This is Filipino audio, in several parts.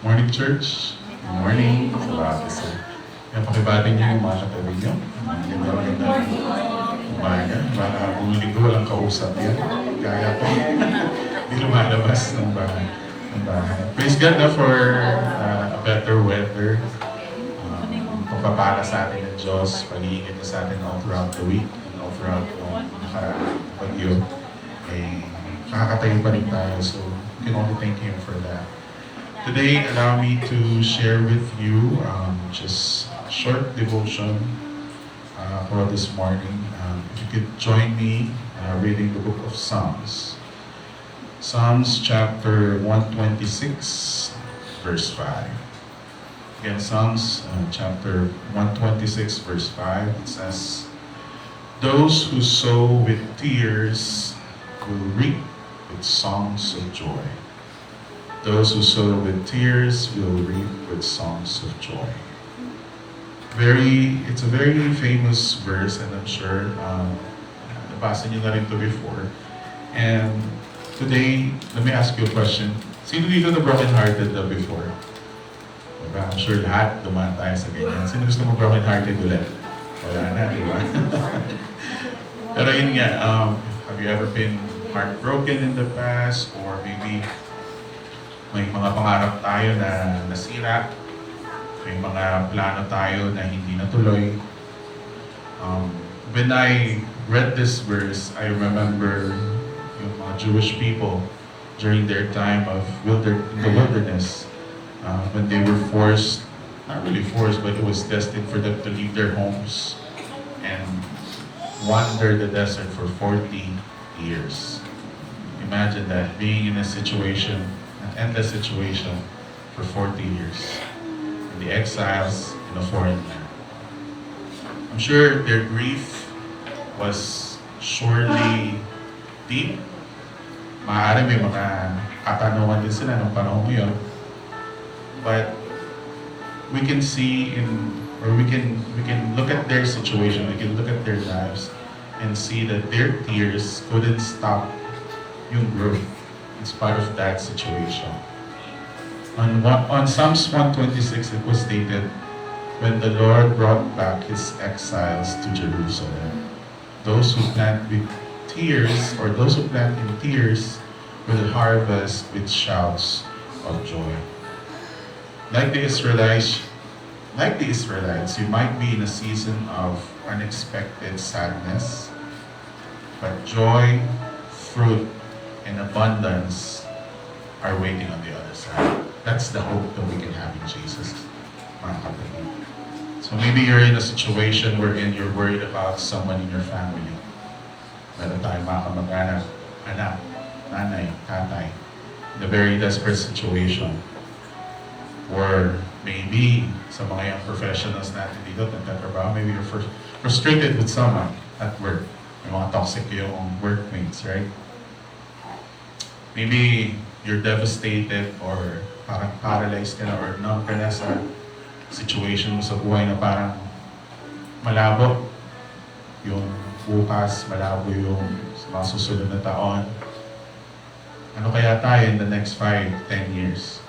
Morning, church. Good morning. Salamat sa yan, pakibati niyo yung mga katabi niyo. Ganda umaga. Baka buong linggo walang kausap yan. Kaya po. Hindi lumalabas ng bahay. Praise God na for a better weather. Pagpapala sa atin ng Diyos. Pag-iingat sa atin all throughout the week and all throughout yung nakapagyo. Eh, nakakatayo pa rin tayo. So, we can only thank Him for that. Today, allow me to share with you just a short devotion for this morning. If you could join me reading the book of Psalms. Psalms chapter 126, verse 5. Again, Psalms chapter 126, verse 5. It says, "Those who sow with tears will reap with songs of joy. Those who sow with tears will reap with songs of joy." It's a very famous verse, and I'm sure nabasa niyo na rin to before. And today, let me ask you a question. Sino dito na broken-hearted na before? Diba? I'm sure lahat dumaan tayo sa ganyan. Sino gusto mo broken-hearted ulit? Wala na, di ba? Pero yun nga, have you ever been heartbroken in the past? Or maybe may mga pangarap tayo na nasira, may mga plano tayo na hindi natuloy. When I read this verse, I remember yung mga Jewish people during their time of in the wilderness, when they were forced, not really forced, but it was destined for them to leave their homes and wander the desert for 40 years. Imagine that, being in a situation, an endless situation for 40 years in the exiles in a foreign land. I'm sure their grief was surely deep. Maaari may mga katanungan din sila ng panahon yun. But we can see we can look at their situation, we can look at their lives and see that their tears couldn't stop yung growth in spite of that situation. On Psalms 126, it was stated, "When the Lord brought back His exiles to Jerusalem, those who plant with tears, or those who plant in tears, will harvest with shouts of joy." Like the Israelites, you might be in a season of unexpected sadness, but joy, fruit, and abundance are waiting on the other side. That's the hope that we can have in Jesus, mga kapatid. So maybe you're in a situation wherein you're worried about someone in your family. Meron tayong mga kamag-anak, anak, nanay, tatay, in a very desperate situation. Or maybe sa mga young professionals natin dito, nagtatrabaho, maybe you're frustrated with someone at work. May mga toxic yung workmates, right? Maybe you're devastated or parang paralyzed ka na or numb ka na sa situation mo sa buhay na parang malabo yung bukas, malabo yung mga susunod na taon. Ano kaya tayo in the next 5, 10 years?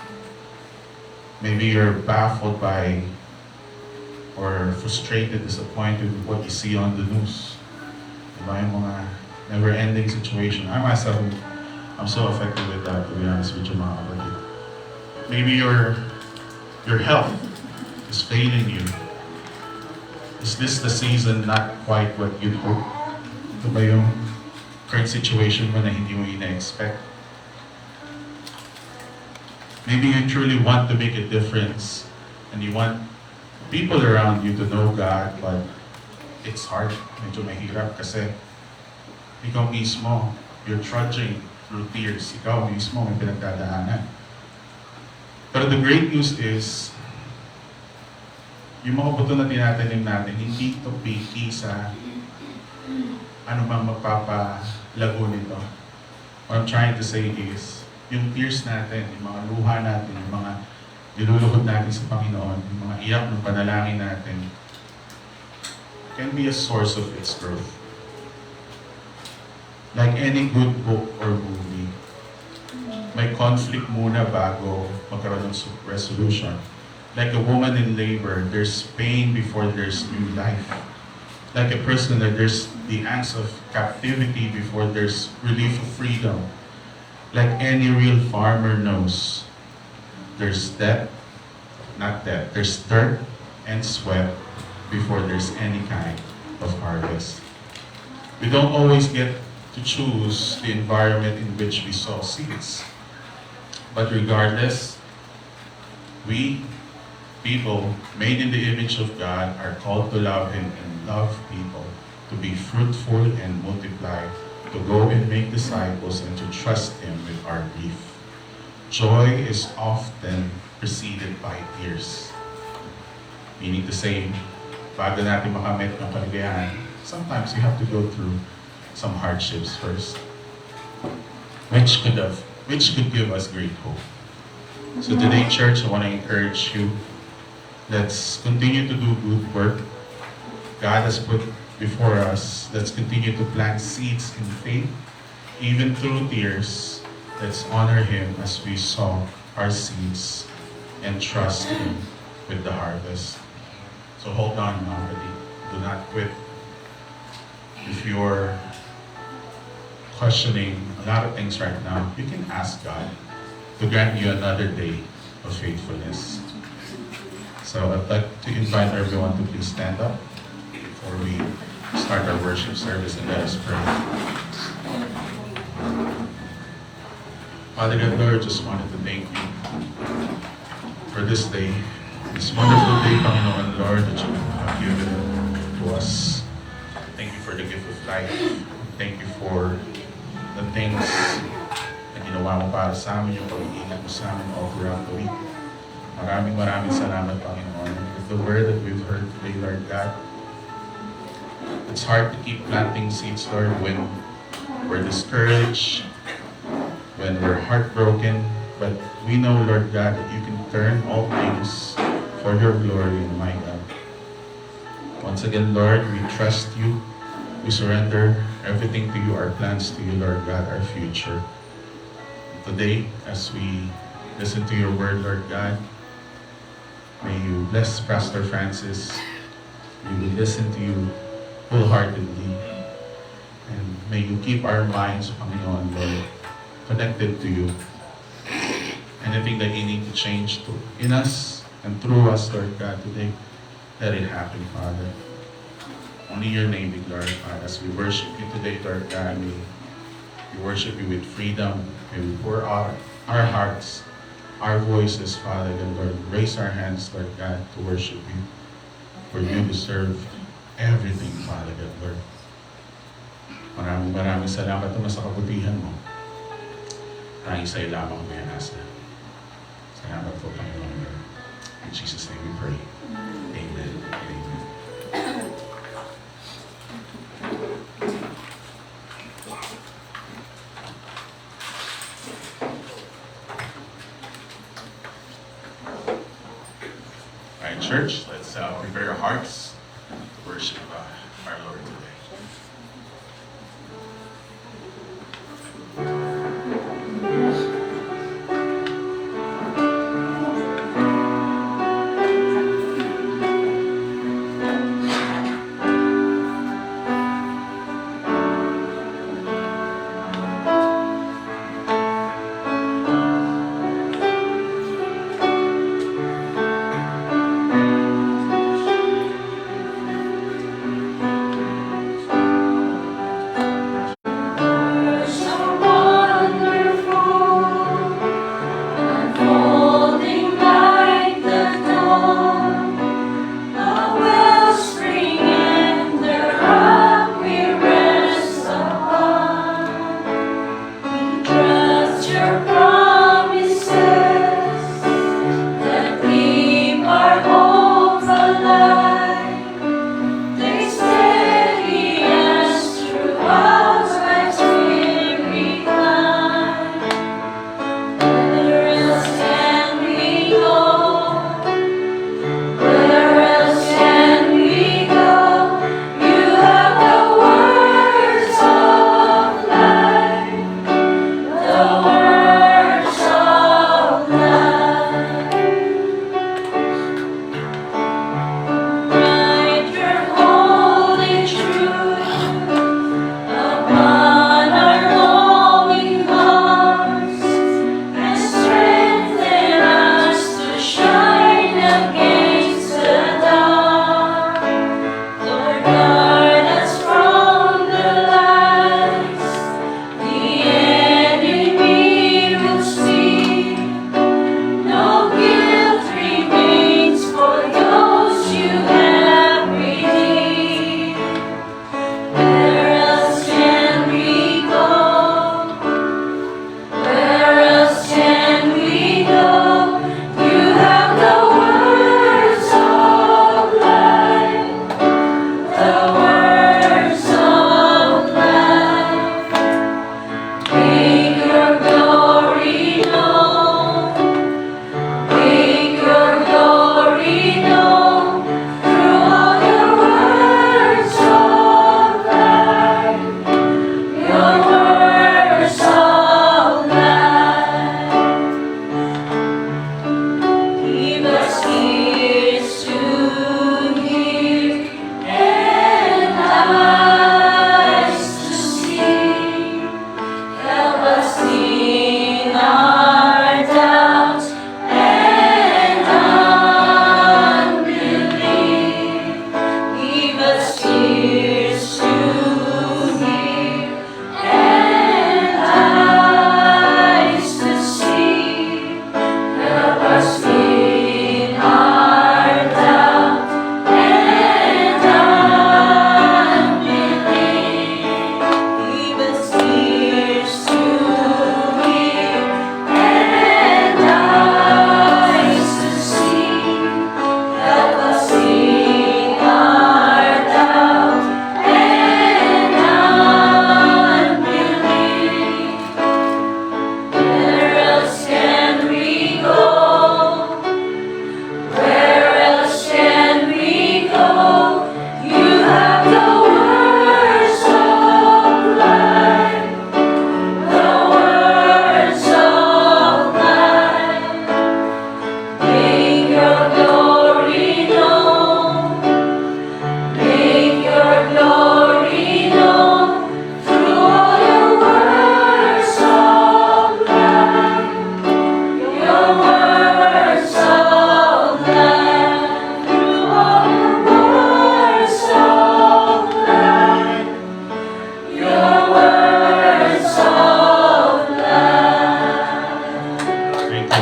Maybe you're baffled by or frustrated, disappointed with what you see on the news. Diba yung mga never-ending situation. I myself, I'm so affected with that, to be honest with you, mga kapatid. Maybe your health is failing you. Is this the season not quite what you'd hope? Ito ba yung current situation mo na hindi mo ina-expect? Maybe you truly want to make a difference and you want people around you to know God, but it's hard. Medyo mahirap kasi ikaw mismo, you're trudging through tears. Ikaw mismo may pinagdadaanan. Pero the great news is, yung mga buto na tinatanim natin, hindi ito piki sa ano mang magpapalago nito. What I'm trying to say is, yung tears natin, yung mga luha natin, yung mga niluluhod natin sa Panginoon, yung mga iyak ng panalangin natin, can be a source of its growth. Like any good book or movie, may conflict muna bago magkaroon ng resolution. Like a woman in labor, there's pain before there's new life. Like a prisoner, there's the angst of captivity before there's relief of freedom. Like any real farmer knows, there's death, not death, there's dirt and sweat before there's any kind of harvest. We don't always get to choose the environment in which we sow seeds. But regardless, we, people made in the image of God, are called to love Him and love people, to be fruitful and multiply, to go and make disciples, and to trust Him with our grief. Joy is often preceded by tears. Meaning to say, bago natin makamit ng kaligayahan, sometimes you have to go through some hardships first, which could give us great hope. So today, church, I want to encourage you. Let's continue to do good work God has put before us. Let's continue to plant seeds in faith, even through tears. Let's honor Him as we sow our seeds and trust Him with the harvest. So hold on, nobody. Do not quit. If you're questioning a lot of things right now, you can ask God to grant you another day of faithfulness. So I'd like to invite everyone to please stand up before we start our worship service, and let us pray. Father God, Lord, just wanted to thank you for this day, this wonderful day, Panginoon, Lord, that you have given to us. Thank you for the gift of life. Thank you for the things na ginawa mo para sa amin, yung pag-iingat mo sa amin all throughout the week. Maraming salamat, Panginoon. With the word that we've heard today, Lord God, it's hard to keep planting seeds, Lord, when we're discouraged, when we're heartbroken, but we know, Lord God, that you can turn all things for your glory, my God. Once again, Lord, we trust you. We surrender everything to you, our plans to you, Lord God, our future. Today, as we listen to your word, Lord God, may you bless Pastor Francis. May we listen to you wholeheartedly. And may you keep our minds, Panginoon, Lord, connected to you. Anything that you need to change in us and through us, Lord God, today, let it happen, Father. Only your name be glorified. As we worship you today, Lord God, may we worship you with freedom. May we pour out our hearts, our voices, Father God, Lord. Raise our hands, Lord God, to worship you. For you deserve everything, Father God, Lord. Maraming salamat naman sa kabutihan mo. Tanging sa'yo lamang may asa. Salamat po, Panginoon. In Jesus' name we pray. Amen. Amen. Alright, church, let's prepare our hearts to worship our Lord today.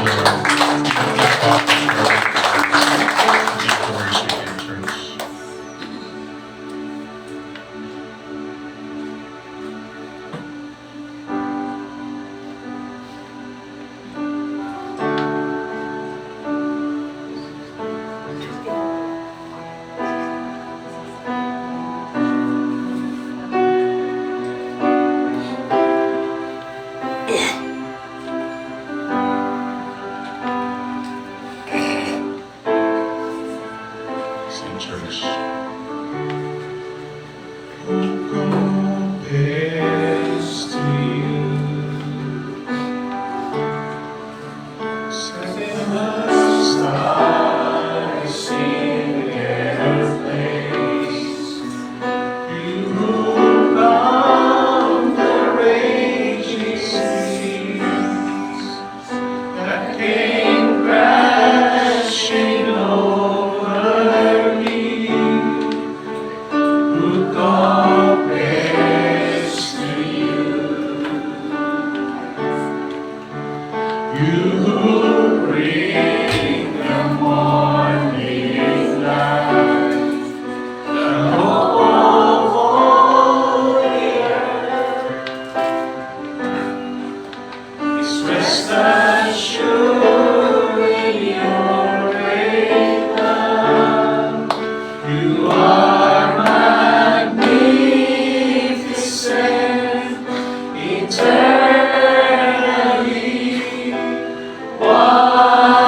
you, Lord. Give us to worship in church. Sing church. Who compares to you? Setting us stars in their place. You rule on the raging seas that came crashing over me. Who compares to you? You bring the morning light, the hope of all the earth is rest assured in your great love. You are magnificent, eternally wonderful.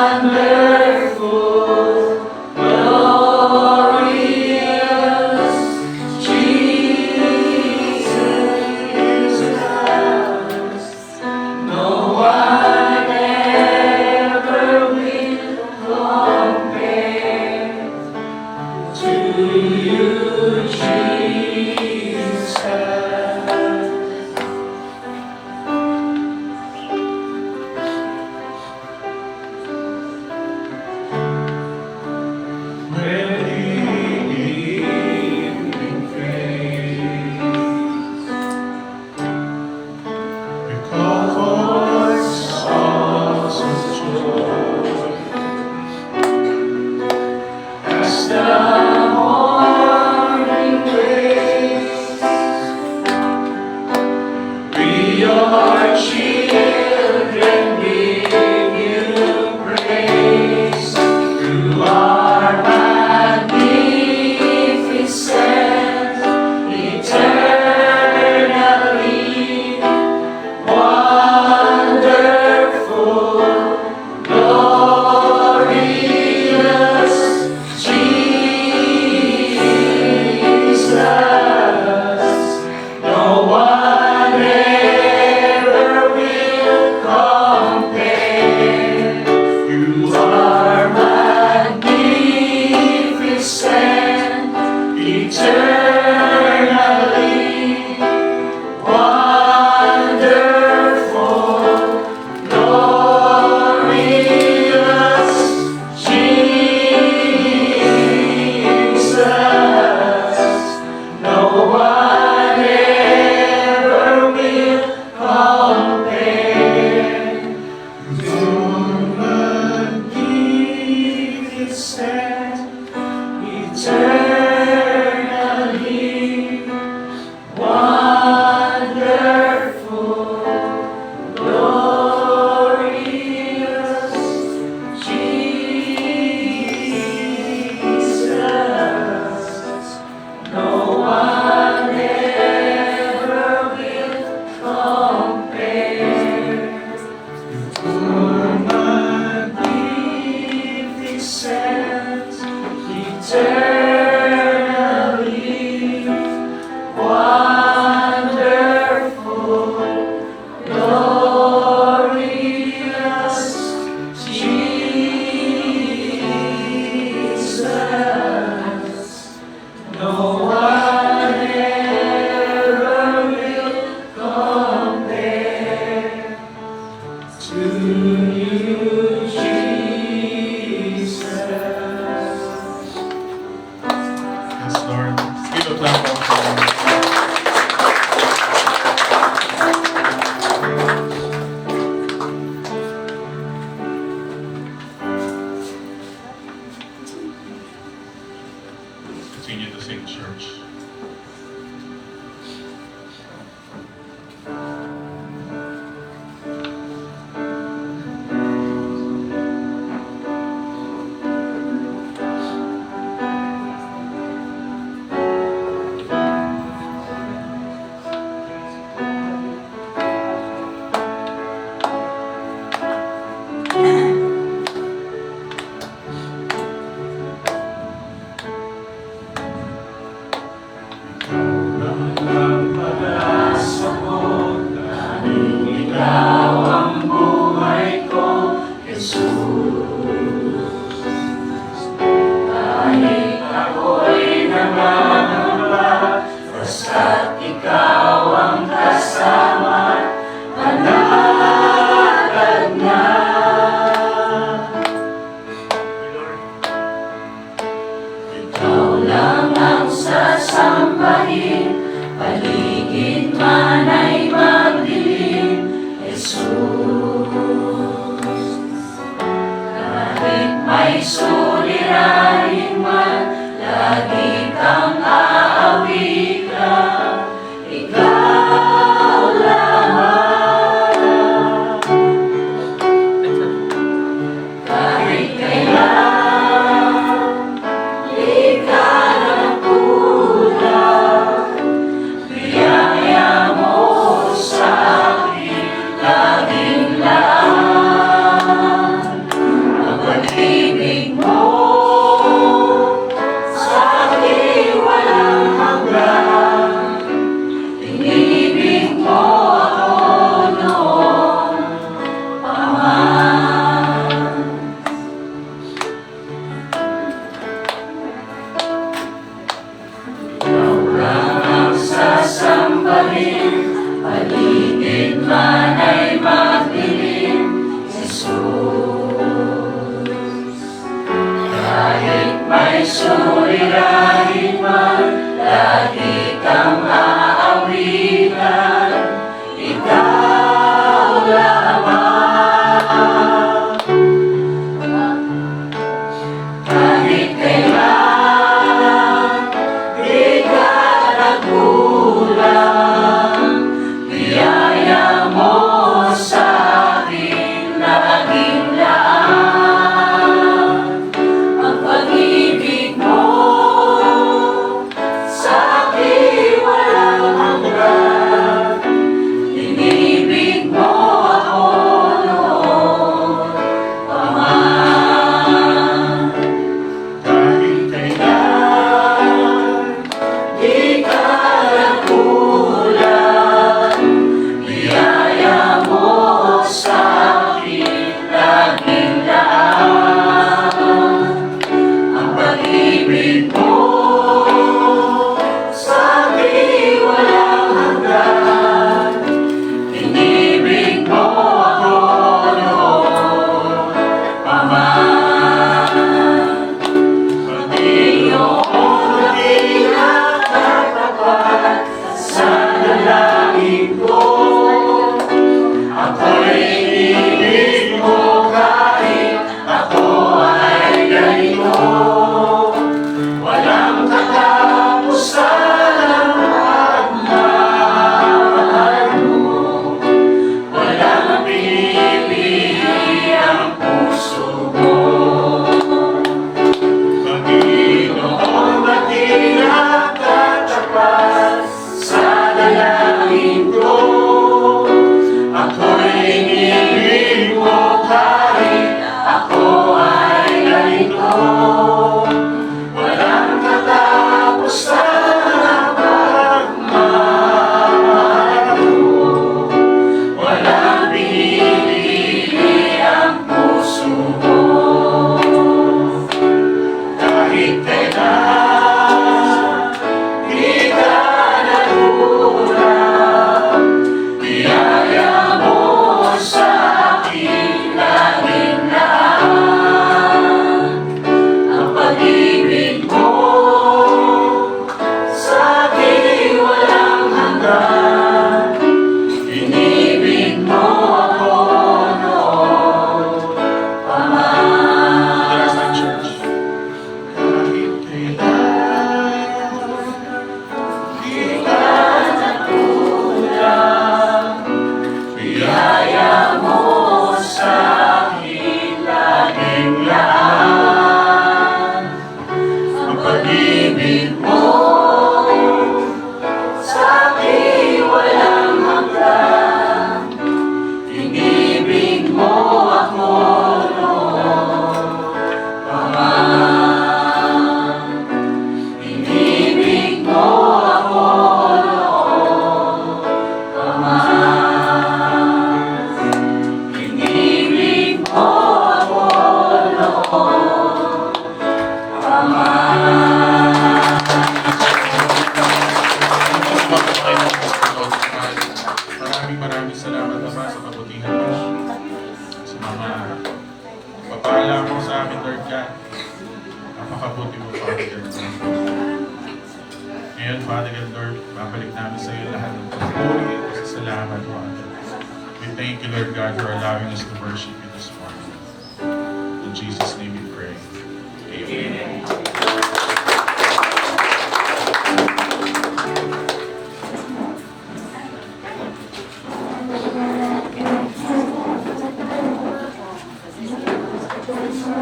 suliranin man, lagi kang aawitan, ikaw lamang. Kahit kailan, di ka nagkulang, biyaya mo sa akin, laging laan. Ang pag-ibig mo sa akin walang hanggan, inibig mo ako noon pa man. Ikaw lang ang sasambahin, paligid man ay magdilim, Jesus. Kahit may suliranin man, lagi kang aawitan, ikaw lamang. Kahit kailan, di ka nagkulang, biyaya mo sa akin, laging laan. Ang pag-ibig mo sa akin walang hanggan, inibig mo ako noon pa man. Kahit kailan, di ka nagkulang, biyaya mo sa akin, laging laan. Ang pag-ibig mo sa akin walang hanggan, inibig mo ako noon pa man. Pag-iyong nakilang katapat sa dalangin ko, ako'y inibig mo kahit ako ay ganito. Walang katapusan ang pagmamahal mo, walang pinipili ang puso mo. Panginoon, dakilang katapat sa dalangin ko, ako'y inibig mo kahit ako ay ganito. Walang katapusan ang pagmamahal mo, walang pinipili ang puso mo. Kahit kailan, di ka nagkulang, biyaya mo sa akin, laging laan. Ang pag-ibig mo sa akin walang hanggan, inibig mo ako noon pa man. The rest ng church. Kahit kailan, Di ka nagkulang, biyaya mo sa akin, laging laan. Ang pag-ibig mo sa akin walang hanggan, inibig mo ako noon pa man. Inibig mo ako noon pa man. Inibig mo ako noon pa man. Maraming salamat Ama sa kabutihan mo, sa mga papala mo sa amin, Lord God. Napakabuti mo, Father God. Ngayon, Father God, Lord, babalik namin sa iyo lahat ng pagpuri at pasasalamat, Father. We thank you, Lord God, for allowing us to worship you this morning. In Jesus' name we pray. Sister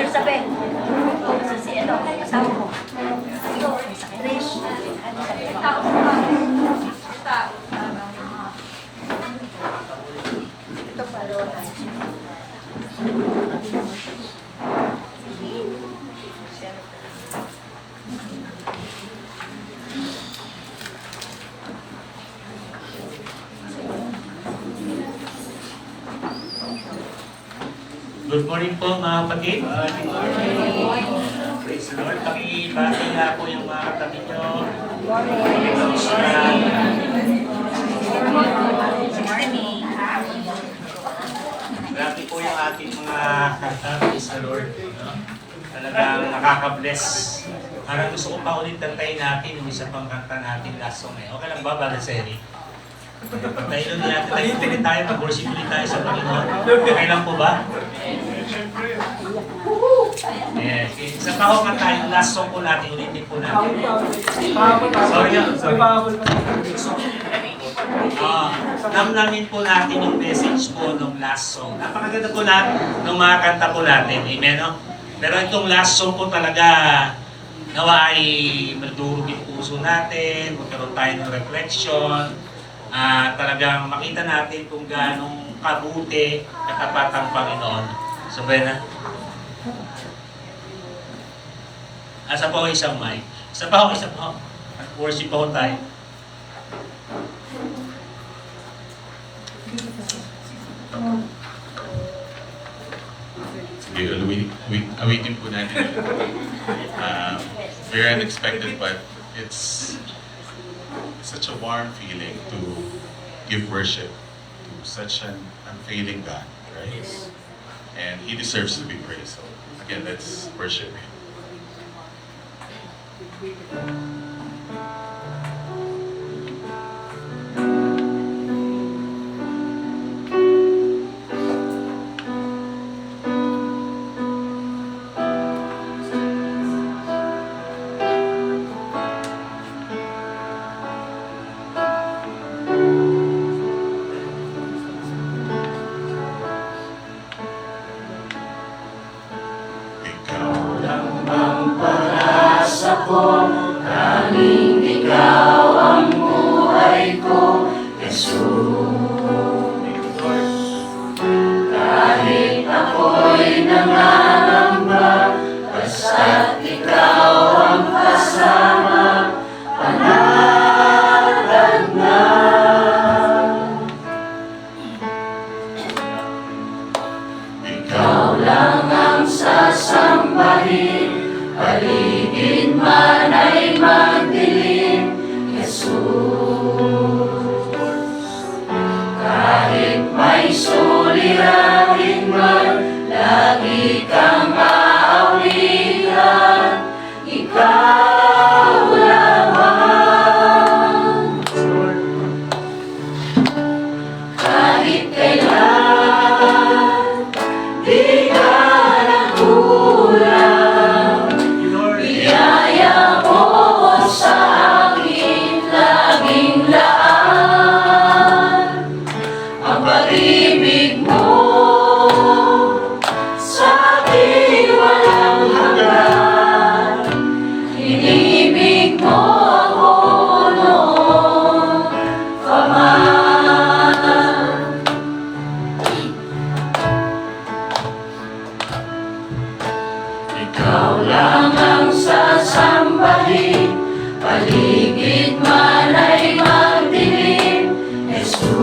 Sabi. Si ano, kasama mo. Trish. Ito pa, Lola. Good morning po mga kapatid. Praise the Lord. Pakibati nga po yung mga katabi nyo. Grabe po yung ating mga kanta. Praise the Lord. No? Talagang nakaka-bless. Parang gusto ko pa ulit tantayin natin yung isa pang kanta natin last song eh. Okay lang ba, Brother Seri? Tayo natin. Tayo ulit tayo. Pag-worship ulit tayo sa Panginoon. Okay lang po ba? Yes. Sa kahongan tayo, last song po natin, ulitin po natin. Sorry. Namnamin po natin yung message po nung last song. Napakaganda po natin nung mga kanta po natin. Amen, no? Pero itong last song po talaga, nawa ay madurog yung puso natin, magkaroon tayo ng reflection, talagang makita natin kung gaano kabuti katapat ang Panginoon. So, na? Asa pa ako isang mic? Isa pa ako. Worship pa ako tayo. Sige, awitin po natin. Very unexpected, but it's such a warm feeling to give worship to such an unfailing God, right? And He deserves to be praised. So again, let's worship Him. Tanging ikaw ang buhay ko, Jesus. Kahit ako'y nangangamba, basta't ikaw ang kasama, panatag na. Ikaw lang ang sasambahin, paligid man ay magdilim, Jesus. Kahit may suliranin man, lagi kang aawitan, ikaw lamang. Kahit kailan, di ka nagkulang, biyaya mo sa akin laging laan. Ang pag-ibig mo sa akin walang hanggan. Inibig mo ako noon pa man. Ikaw lang ang sasambahin, paligid man ay magdilim, Jesus.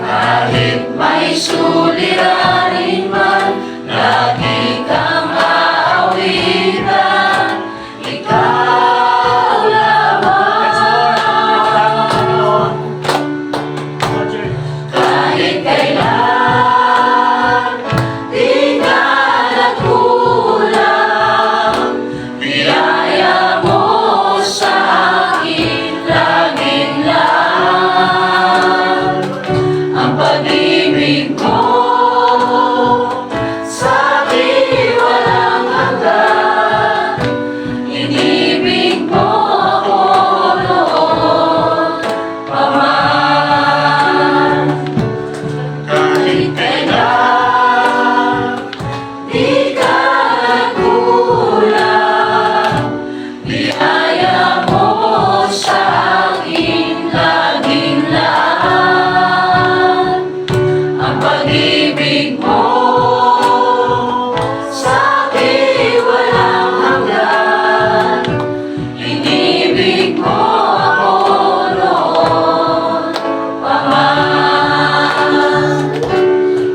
Kahit may suliranin man, lagi kang aawitan, ikaw lamang. Kahit kailan, di ka nagkulang, biyaya mo pag-ibig mo sa'kin walang hanggan. Inibig mo ako noon pa man.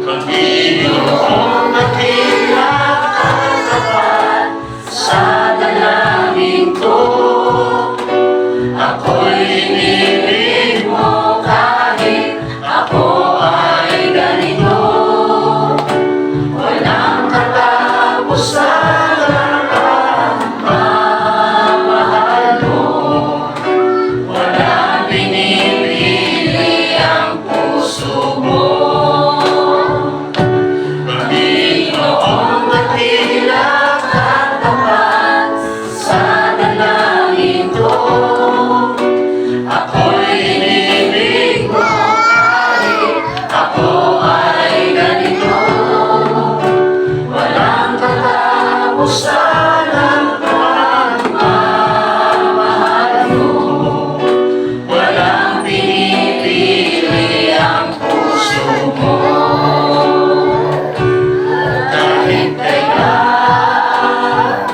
Pag-ibig mong dakila at tapat Sa dalangin ko, ako'y inibig mo kahit ako ay ganito. Walang katapusan ang pagmamahal mo. Walang pinipili ang puso mo. Pag-ibig mong dakila At tapat sa dalangin ko, ako'y inibig mo kahit ako ay ganito. Walang katapusan ang pagmamahal mo. Walang pinipili ang puso mo. Kahit kailan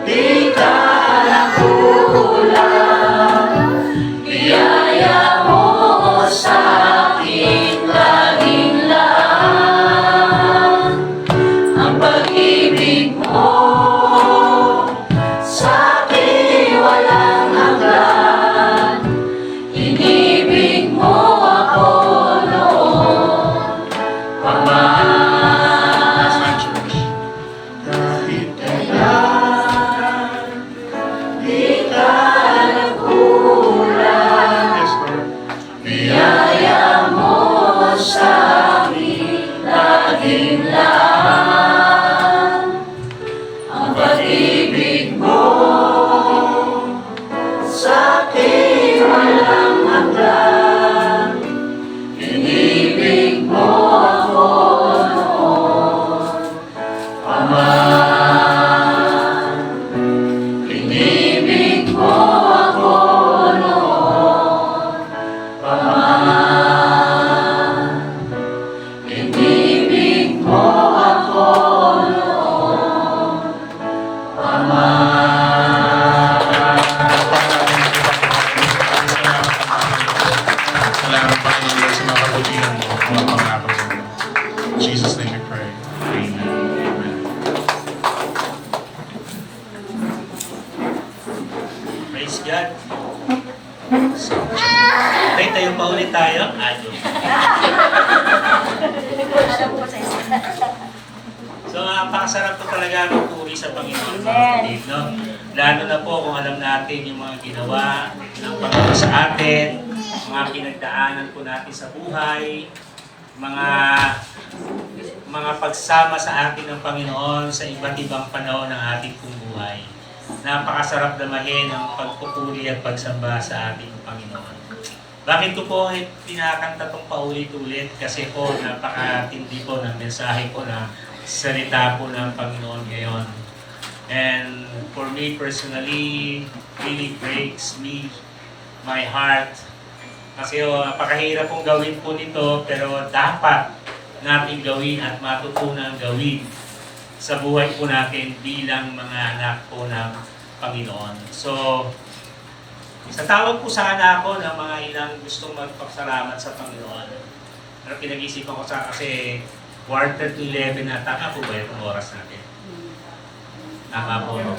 di ka nakulang, biyaya mo sa akin laging lang. Ang pag-ibig mo sa akin walang hanggan. Inibig mo ako noon pa Last man. time, church. Kahit Kailan di ka nakulang, yes, Lord. biyaya mo sa akin laging lang. Ang pag-ibig mo sa akin walang hanggan. Inibig mo ako noon pa man. Inibig mo ako noon pa man. Inibig mo ako noon pa man. Salamat pa rin Lord sa mga kabutihan mo, mga pangako sa iyo. In Jesus' name we pray. Amen. Amen. Praise God. So, okay, tayo pa ulit tayo. Adyo. So, napakasarap po talaga magpuri sa Panginoon. Amen. No? Lalo na po kung alam natin yung mga ginawa ng Panginoon sa atin, mga pinagdaanan po natin sa buhay, mga pagsama sa atin ng Panginoon sa iba't ibang panahon ng ating pong buhay. Napakasarap damahin ang pagpupuri at pagsamba sa ating Panginoon. Bakit ko po pinakanta itong paulit-ulit? Kasi po napakatindi po ng mensahe po na salita po ng Panginoon ngayon. And for me personally, really breaks my heart. Kasi napakahirap pong gawin po nito, pero dapat natin gawin at matutunan gawin sa buhay po natin bilang mga anak po ng Panginoon. So, sa tawag po sana ako ng mga ilang gustong magpasalamat sa Panginoon. Pero pinag-isipan ko kasi 11:45 na, tama po ba itong oras natin? Tama po. No?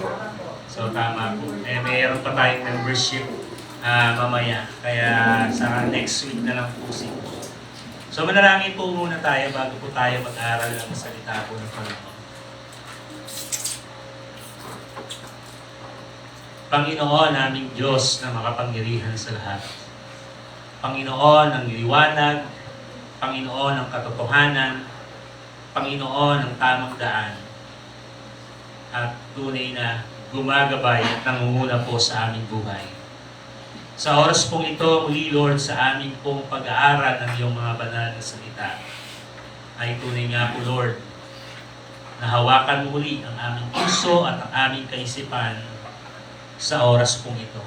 So, tama po. Mayroon pa tayong membership mamaya. Kaya sa next week na lang po siguro. So, manalangin po muna tayo bago po tayo mag-aral ng salita po ng Panginoon. Panginoon, aming Diyos na makapangyarihan sa lahat. Panginoon ng liwanag, Panginoon ng katotohanan, Panginoon ng tamang daan, at tunay na gumagabay at nangunguna po sa aming buhay. Sa oras pong ito, muli Lord, sa aming pong pag-aaral ng iyong mga banal na salita, ay tunay nga po Lord, na hawakan muli ang aming puso at ang aming kaisipan sa oras pong ito.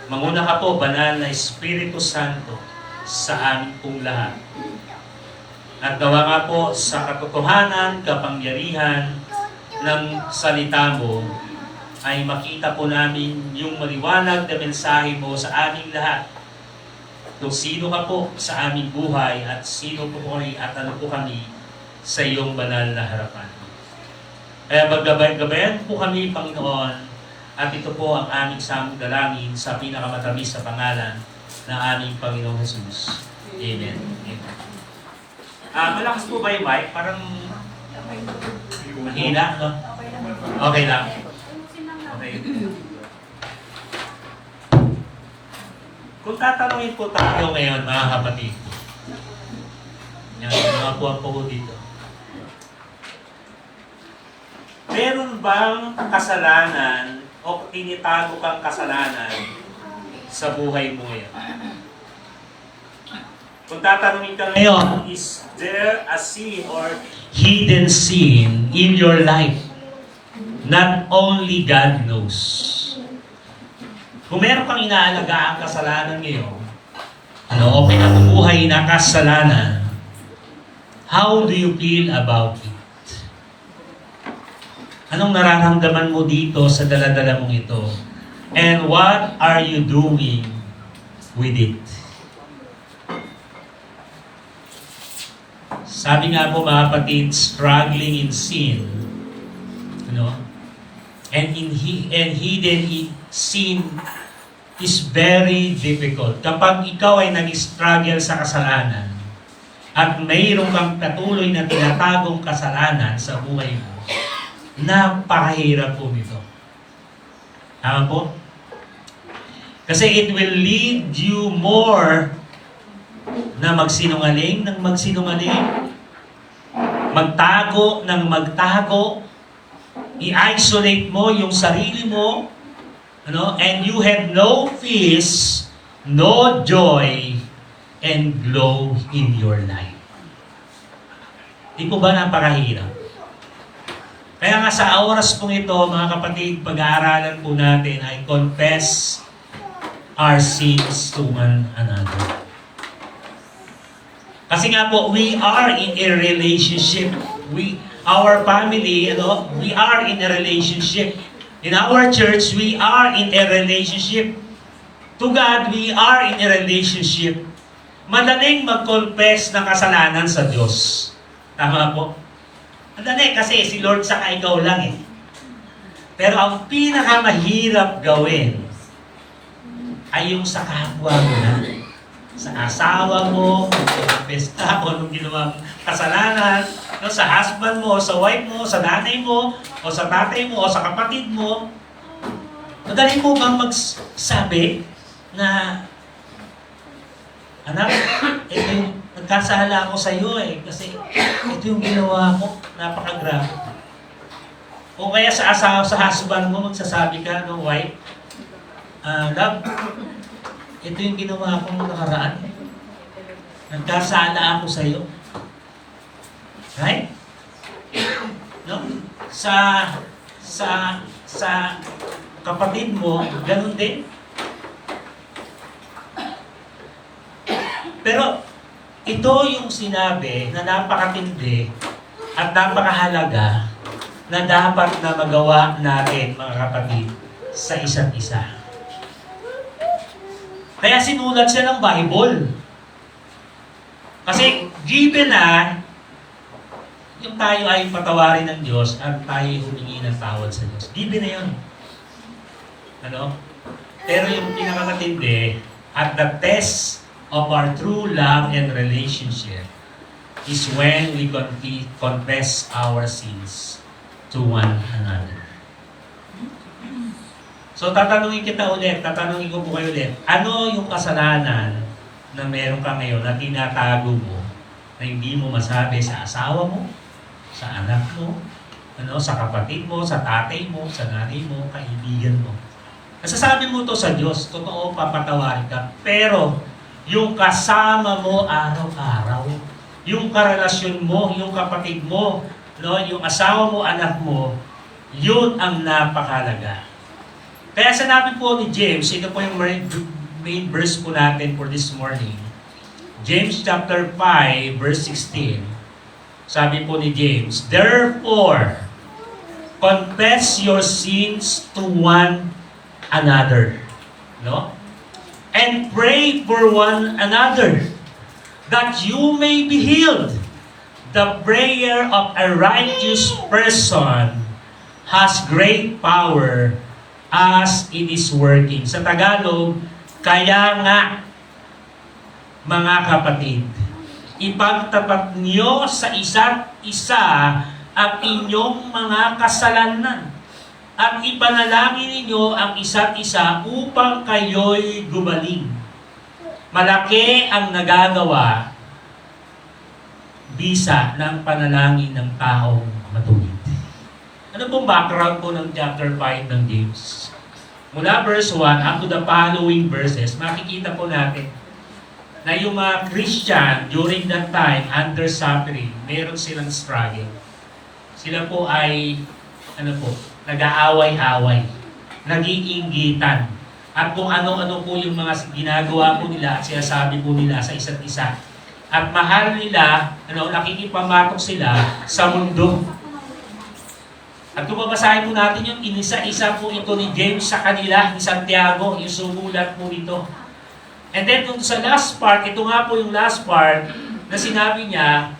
Manguna ka po, Banal na Espiritu Santo, sa aming pong lahat. At nawa nga po sa katotohanan, kapangyarihan ng salita mo, ay makita po namin yung maliwanag na mensahe mo sa aming lahat. Kung sino ka po sa aming buhay at sino po kami at ano po kami sa iyong banal na harapan. Kaya maggabayan po kami, Panginoon, at ito po ang aming samong dalangin sa pinakamatamis sa pangalan ng aming Panginoong Jesus. Amen. Amen. Malakas po ba yung mic? Parang mahina, no? Okay lang. Okay. Kung tatanungin po tayo ngayon, mga kapatid, yan, mga po po dito. Meron bang kasalanan o tinitago kang kasalanan sa buhay mo ngayon? Kung tatanungin ka ngayon, is there a sin or hidden sin in your life? Not only God knows. Kung meron kang inaalagaan kasalanan ngayon, o pinabubuhay na kasalanan, how do you feel about it? Anong nararamdaman mo dito sa daladala mong ito? And what are you doing with it? Sabi nga po mga kapatid, struggling in sin, and hidden sin is very difficult. Kapag ikaw ay nag-struggle sa kasalanan at mayroon kang patuloy na tinatagong kasalanan sa buhay mo, napakahirap po nito. Tama po? Kasi it will lead you more na magsinungaling ng magsinungaling, magtago ng magtago, i-isolate mo yung sarili mo, and you have no peace, no joy, and glow in your life. Di po ba napakahirap? Kaya nga sa oras pong ito, mga kapatid, pag-aaralan po natin ay confess our sins to one another. Kasi nga po, we are in a relationship. Our family, we are in a relationship. In our church, we are in a relationship. To God, we are in a relationship. Madaling mag-confess ng kasalanan sa Diyos. Tama po? Madali kasi si Lord saka ikaw lang eh. Pero ang pinakamahirap gawin ay yung sa kapwa mo na. Sa asawa mo, sa pesta, o anong ginawa kasalanan, sa husband mo, sa wife mo, sa nanay mo, o sa tatay mo, o sa kapatid mo. Madali mo bang magsabi na, anak, ito yung nagkasala ako sa iyo kasi ito yung ginawa ko, napakagrabe. O kaya sa asawa, sa husband mo, magsasabi ka, wife, love, ito yung ginawa kong nakaraan. Nagkasala ako sa iyo. Right? No? Sa kapatid mo, ganun din. Pero ito yung sinabi na napakatindi at napakahalaga na dapat na magawa natin, mga kapatid, sa isa't isa. Kaya sinulat siya ng Bible. Kasi given na yung tayo ay patawarin ng Diyos at tayo humingi ng tawad sa Diyos. Given na yun. Pero yung pinakamatindi, at the test of our true love and relationship is when we confess our sins to one another. So tatanungin ko po kayo ulit, ano yung kasalanan na meron ka ngayon na tinatago mo na hindi mo masabi sa asawa mo, sa anak mo, sa kapatid mo, sa tatay mo, sa nanay mo, kaibigan mo. Nasasabi mo to sa Diyos, totoo, papatawarin ka, pero yung kasama mo araw-araw, yung karelasyon mo, yung kapatid mo, yung asawa mo, anak mo, yun ang napakahalaga. Kaya sinabi po ni James, ito po yung main verse po natin for this morning. James chapter 5, verse 16. Sabi po ni James, "Therefore, confess your sins to one another." No? "And pray for one another, that you may be healed. The prayer of a righteous person has great power as it is working." Sa Tagalog, kaya nga, mga kapatid, ipagtapat niyo sa isa't isa ang inyong mga kasalanan at ipanalangin ninyo ang isa't isa upang kayo'y gumaling. Malaki ang nagagawa bisa ng panalangin ng taong matuwid. Ano pong background po ng chapter 5 ng James? Mula verse 1 up to the following verses, makikita po natin na yung mga Christian during that time, under suffering, meron silang struggle. Sila po ay, nag-aaway-away, nag-iinggitan, at kung ano-ano po yung mga ginagawa po nila at sinasabi po nila sa isa't isa. At mahal nila, nakikipamatok sila sa mundo. At kung babasahin po natin yung inisa-isa po ito ni James sa kanila, ni Santiago, yung sumulat po ito. And then kung sa last part, ito nga po yung last part na sinabi niya,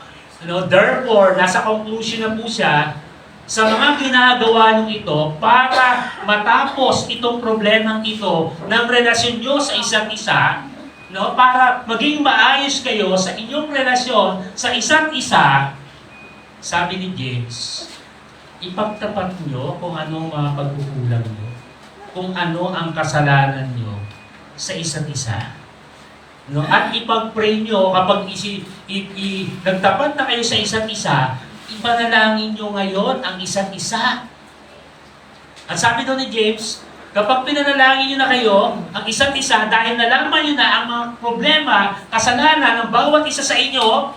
therefore, nasa conclusion na po siya, sa mga ginagawa nyo ito, para matapos itong problemang ito ng relasyon nyo sa isa't isa, para maging maayos kayo sa inyong relasyon sa isa't isa, sabi ni James, ipagtapat nyo kung ano ang mga pagkukulang nyo, kung ano ang kasalanan nyo sa isa't isa. At ipag-pray nyo kapag nagtapat na kayo sa isa't isa, ipanalangin nyo ngayon ang isa't isa. At sabi doon ni James, kapag pinanalangin nyo na kayo ang isa't isa, dahil nalaman nyo na ang mga problema, kasalanan ng bawat isa sa inyo,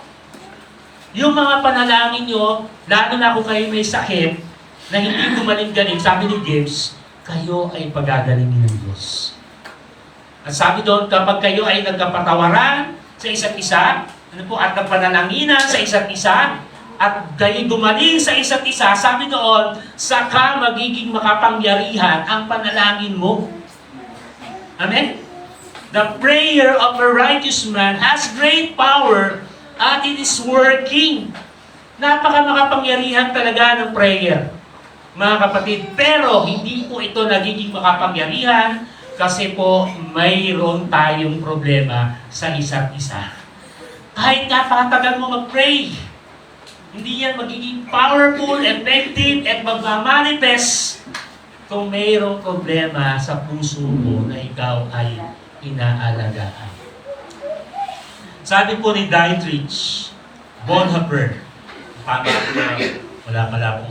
yung mga panalangin nyo, lalo na kung kayo may sakit, na hindi gumaling-galing, sabi ni James, kayo ay pagagalingin ng Diyos. At sabi doon, kapag kayo ay nagkapatawaran sa isa't isa, at nagpanalanginan sa isa't isa, at kayo gumaling sa isa't isa, sabi doon, saka magiging makapangyarihan ang panalangin mo. Amen? The prayer of a righteous man has great power at it is working. Napaka-makapangyarihan talaga ng prayer, mga kapatid. Pero hindi po ito nagiging makapangyarihan kasi po mayroon tayong problema sa isa't isa. Kahit napakatagal mo mag-pray, hindi yan magiging powerful, effective, at magmamanifest kung mayroong problema sa puso mo na ikaw ay inaalagaan. Sabi po ni Dietrich Bonhoeffer, wala po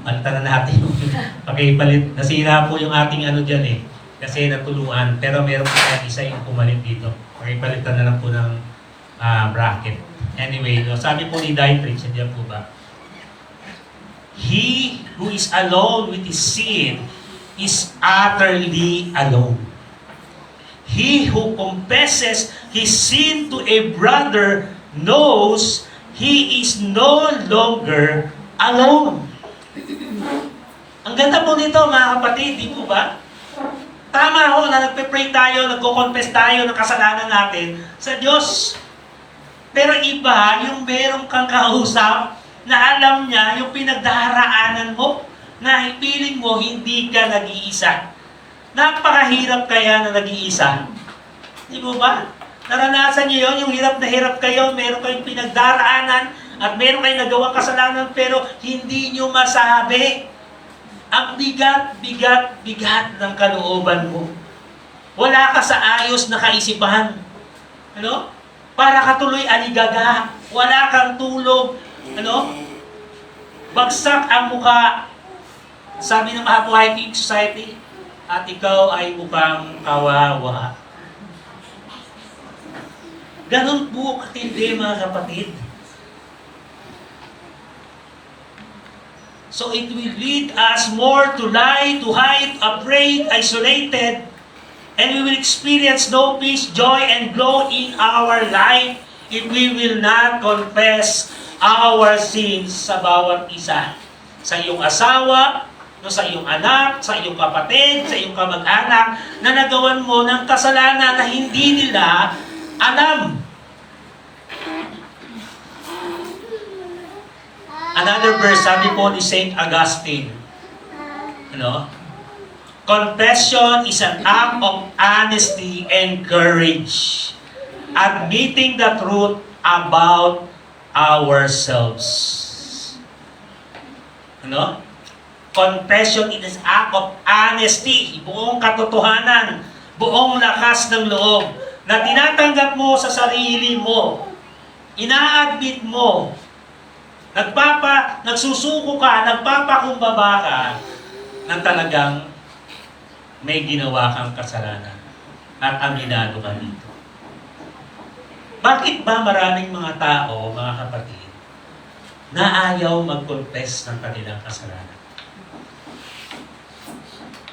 palitan na natin yung pakipalit. Nasira po yung ating dyan kasi natuluan, pero meron po isa yung pumalit dito. Pakipalitan na lang po ng bracket. Anyway, sabi po ni Dietrich, nandiyan po ba? He who is alone with his sin is utterly alone. He who confesses his sin to a brother knows he is no longer alone. Ang ganda po nito, mga kapatid, di po ba? Tama ho na nagpe-pray tayo, nagko-confess tayo ng kasalanan natin sa Diyos. Pero iba, yung merong kang kausap na alam niya yung pinagdaraanan mo, na feeling mo hindi ka nag-iisa. Napakahirap kaya na nag-iisa. Di mo ba? Naranasan niyo yun, yung hirap na hirap kayo, meron kayong pinagdaraanan, at meron kayong nagawang kasalanan, pero hindi niyo masabi. Ang bigat ng kalooban mo. Wala ka sa ayos na kaisipan. Para ka tuloy aligaga. Wala kang tulog. Bagsak ang mukha. Sabi ng Mahabuhay King Society, at ikaw ay mukhang kawawa. Ganun po katindi, mga kapatid. So it will lead us more to lie, to hide, afraid, isolated, And we will experience no peace, joy, and glow in our life if we will not confess our sins sa bawat isa. Sa iyong asawa, no, sa iyong anak, sa iyong kapatid, sa iyong kamag-anak, na nagawan mo ng kasalanan na hindi nila alam. Another verse, sabi po ni Saint Augustine, confession is an act of honesty and courage, admitting the truth about ourselves. Confession is an act of honesty, buong katotohanan, buong lakas ng loob, na tinatanggap mo sa sarili mo, ina-admit mo, nagsusuko ka, nagpapakumbaba ka, na talagang may ginawa kang kasalanan at aminado ka dito. Bakit ba maraming mga tao, mga kapatid, na ayaw mag-confess ng kanilang kasalanan?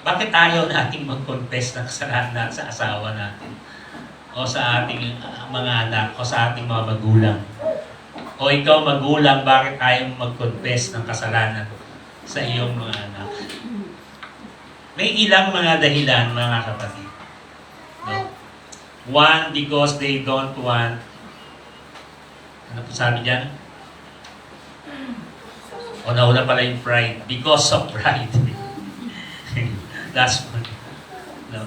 Bakit ayaw nating mag-confess ng kasalanan sa asawa natin? O sa ating mga anak, o sa ating mga magulang? O ikaw magulang, bakit ayaw mag-confess ng kasalanan sa iyong mga anak? May ilang mga dahilan, mga kapatid. No? One, because they don't want, ano po sabi dyan? O nauna pala yung pride. Because of pride. Last one. No?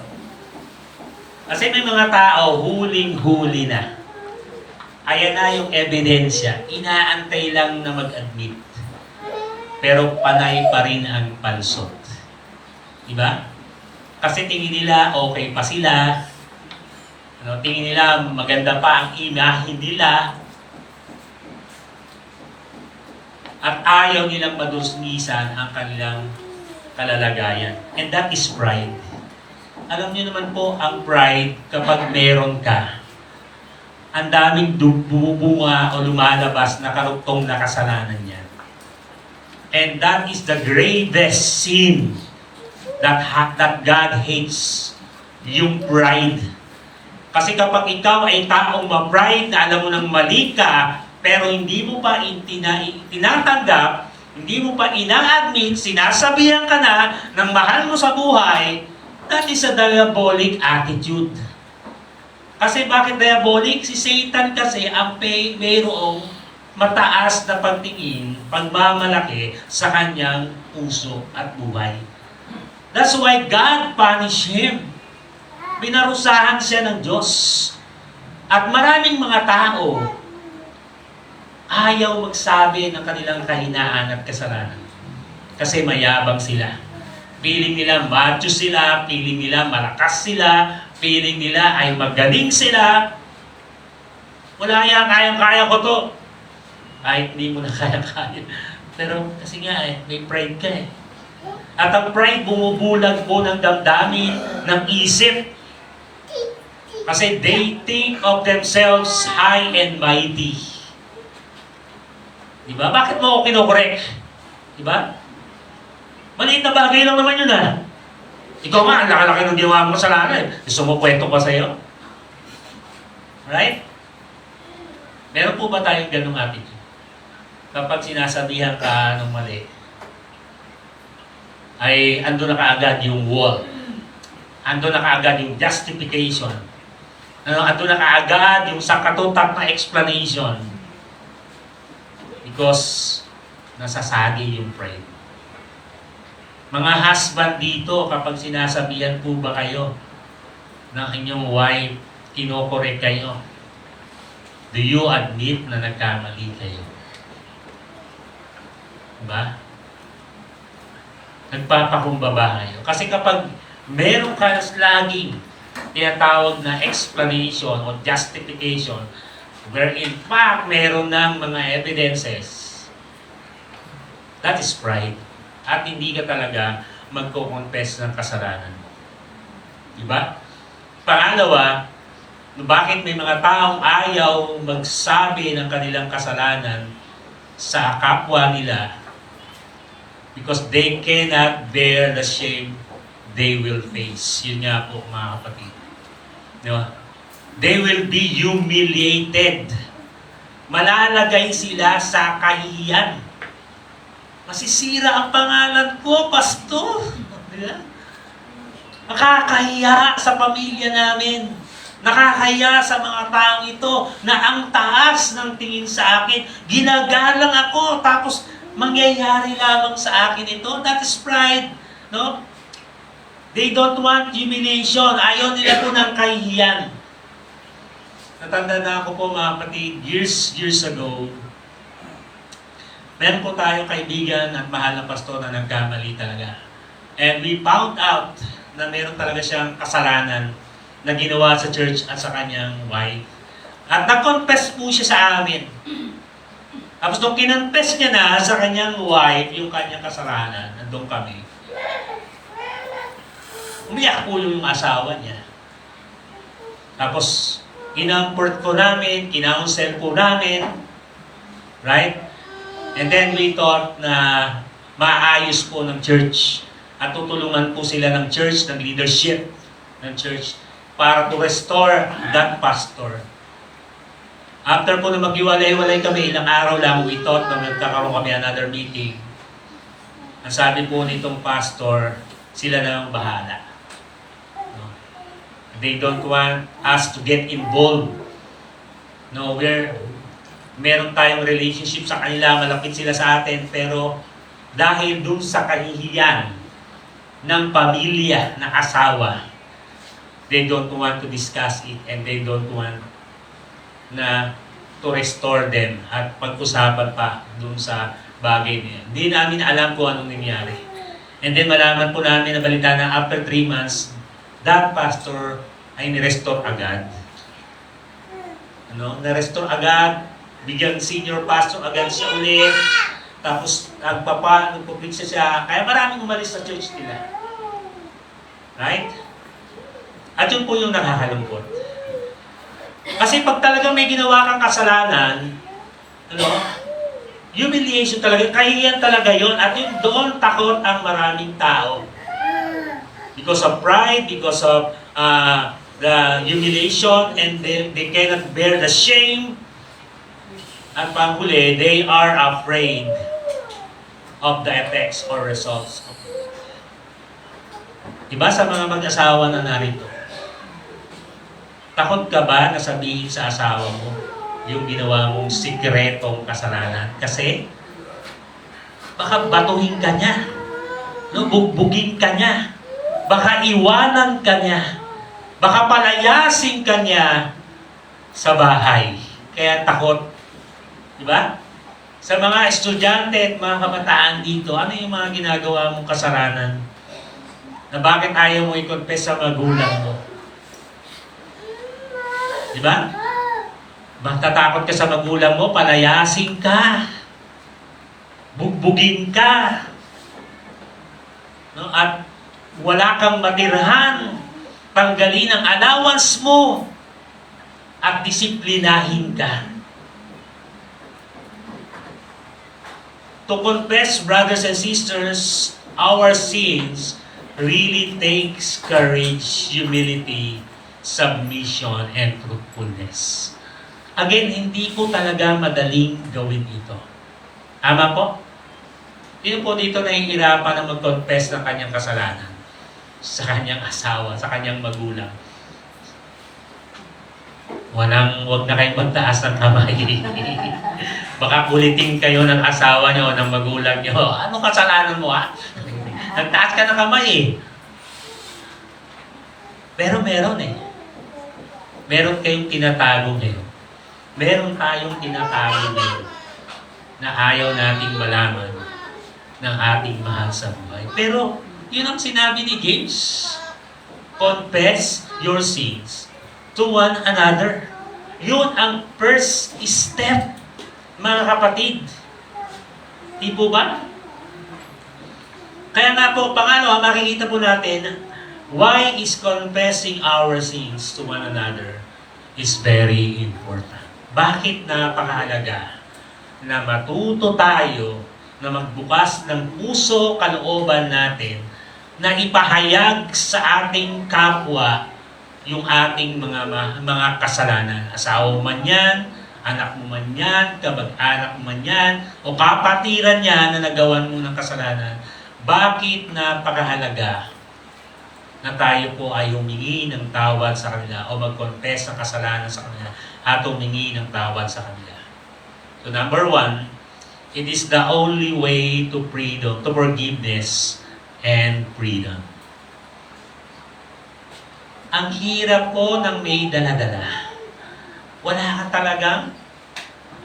Kasi may mga tao, huling-huli na. Ayan na yung ebidensya. Inaantay lang na mag-admit. Pero panay pa rin ang palsot. Diba? Kasi tingin nila okay pa sila. Tingin nila maganda pa ang imahe nila. At ayaw nilang madusmisan ang kanilang kalalagayan. And that is pride. Alam niyo naman po, ang pride, kapag meron ka, ang daming bubunga o lumalabas na karugtong na kasalanan niyan. And that is the gravest sin that God hates, yung pride. Kasi kapag ikaw ay taong ma-pride na alam mo nang mali ka, pero hindi mo pa tinatanggap, hindi mo pa ina-admit, sinasabihan ka na ng mahal mo sa buhay, that is a diabolic attitude. Kasi bakit diabolic? Si Satan kasi ang mayroong mataas na pagtingin, pagmamalaki sa kanyang puso at buhay. That's why God punished him. Binarusahan siya ng Diyos. At maraming mga tao ayaw magsabi ng kanilang kahinaan at kasalanan. Kasi mayabang sila. Feeling nila macho sila, feeling nila malakas sila, feeling nila ay magaling sila. Wala yan, kayang-kaya ko to. Kahit hindi mo na kaya-kaya. Pero kasi nga may pride ka eh. At ang pride bumubulag po ng damdamin, ng isip. Kasi they think of themselves high and mighty. Diba? Bakit mo ako kinokorek? Diba? Maliit na bagay lang naman yun Ikaw nga, ang laki-laki ng ginawa mo sa lana Gusto mo kwento pa sa'yo? Right? Meron po ba tayong ganung attitude? Kapag sinasabihan ka ng mali, ay ando na kaagad yung wall. Ando na kaagad yung justification. Ando na kaagad yung sakatutak na explanation. Because nasasagi yung pride. Mga husband dito, kapag sinasabihan po ba kayo ng inyong wife, kinokorek kayo, do you admit na nagkamali kayo? Diba? Nagpapakumbaba kayo. Kasi kapag meron ka laging tinatawag na explanation o justification, where in fact meron ng mga evidences, that is pride. At hindi ka talaga magko-confess ng kasalanan mo. Diba? Pangalawa, bakit may mga taong ayaw magsabi ng kanilang kasalanan sa kapwa nila? Because they cannot bear the shame they will face. Yun nga po mga kapatid. Di ba? They will be humiliated. Malalagay sila sa kahihiyan. Masisira ang pangalan ko, pastor. Di ba? Nakakahiya sa pamilya namin. Nakakahiya sa mga taong ito na ang taas ng tingin sa akin. Ginagalang ako, tapos mangyayari lamang sa akin ito. That is pride. No? They don't want humiliation. Ayaw nila po ng kahihiyan. Natanda na ako po mga kapatid, years ago, meron po tayo kaibigan at mahal na pastor na nagkamali talaga. And we found out na meron talaga siyang kasalanan na ginawa sa church at sa kanyang wife. At nag-confess po siya sa amin. Tapos nung kinonfess niya na sa kanyang wife yung kanyang kasalanan, nandun kami, umiyak po yung asawa niya. Tapos, kinamfort po namin, kinounsel po namin, right? And then we thought na maayos po ng church at tutulungan po sila ng church, ng leadership ng church para to restore that pastor. After po na maghiwalay-walay kami, ilang araw lang, we thought na magkakaroon kami another meeting. Ang sabi po nitong pastor, sila na ang bahala. They don't want us to get involved. No, meron tayong relationship sa kanila, malapit sila sa atin, pero dahil dun sa kahihiyan ng pamilya, na asawa, they don't want to discuss it and they don't want na to restore them at pag-usapan pa dun sa bagay niya. Hindi namin alam kung anong nangyari. And then malaman po namin na balita na after 3 months, that pastor ay nirestore agad. Na-restore agad, bigyan senior pastor agad siya ulit, tapos nagpupit siya, kaya maraming umalis sa church nila. Right? At yun po yung nakakalungkot. Kasi pag talaga may ginawa kang kasalanan, humiliation talaga, kahihiyan talaga yun, at yun doon takot ang maraming tao. Because of pride, because of the humiliation, and they cannot bear the shame. At panghuli, they are afraid of the effects or results of it. Diba sa mga mag-asawa na narito? Takot ka ba na sabihin sa asawa mo yung ginawa mong sikretong kasalanan? Kasi baka batuhin ka niya, bugbugin ka niya, baka iwanan ka niya, baka palayasin ka niya sa bahay. Kaya takot. Diba? Sa mga estudyante at mga kabataan dito, ano yung mga ginagawa mong kasalanan? Na bakit ayaw mo i-confess sa magulang mo? Diba? Matatakot ka sa magulang mo, palayasin ka, bugbugin ka, at wala kang matirhan, tanggalin ang allowance mo, at disiplinahin ka. To confess, brothers and sisters, our sins really takes courage, humility, submission, and truthfulness. Again, hindi po talaga madaling gawin ito. Tama po? Sino po dito nahihirapan na mag-confess ng kanyang kasalanan? Sa kanyang asawa, sa kanyang magulang. Huwag na kayong magtaas ng kamay. Baka kulitin kayo ng asawa nyo, ng magulang nyo. Ano kasalanan mo, ha? Nagtaas ka ng kamay, eh. Pero meron, eh. Meron kayong tinatago ngayon. Meron tayong tinatago ngayon na ayaw nating malaman ng ating mahal sa buhay. Pero, yun ang sinabi ni James. Confess your sins to one another. Yun ang first step, mga kapatid. Di po ba? Kaya nga po, pangalawa, makikita po natin, why is confessing our sins to one another is very important. Bakit napakahalaga na matuto tayo na magbukas ng puso, kalooban natin na ipahayag sa ating kapwa yung ating mga kasalanan. Asawa mo man yan, anak mo man yan, kamag-anak mo man yan, o kapatiran yan na nagawan mo ng kasalanan. Bakit napakahalaga na tayo po ay humingi ng tawad sa kanila o mag-confess ng kasalanan sa kanila at humingi ng tawad sa kanila? So number one, it is the only way to freedom, to forgiveness and freedom. Ang hirap po ng may dala-dala. Wala ka talagang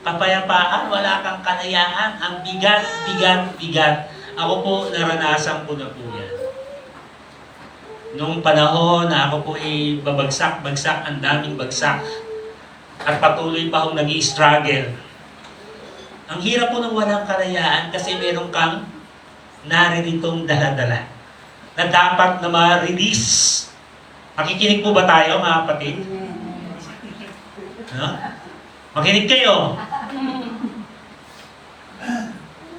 kapayapaan, wala kang kalayaan. Ang bigat, bigat, bigat. Ako po, naranasan ko na po yan. Nung panahon na ako po ay babagsak, ang daming bagsak, at patuloy pa akong nag-i-struggle. Ang hirap po ng walang kalayaan kasi meron kang nariritong dala-dala na dapat na ma-release. Makikinig po ba tayo, mga kapatid? No? Makinig kayo.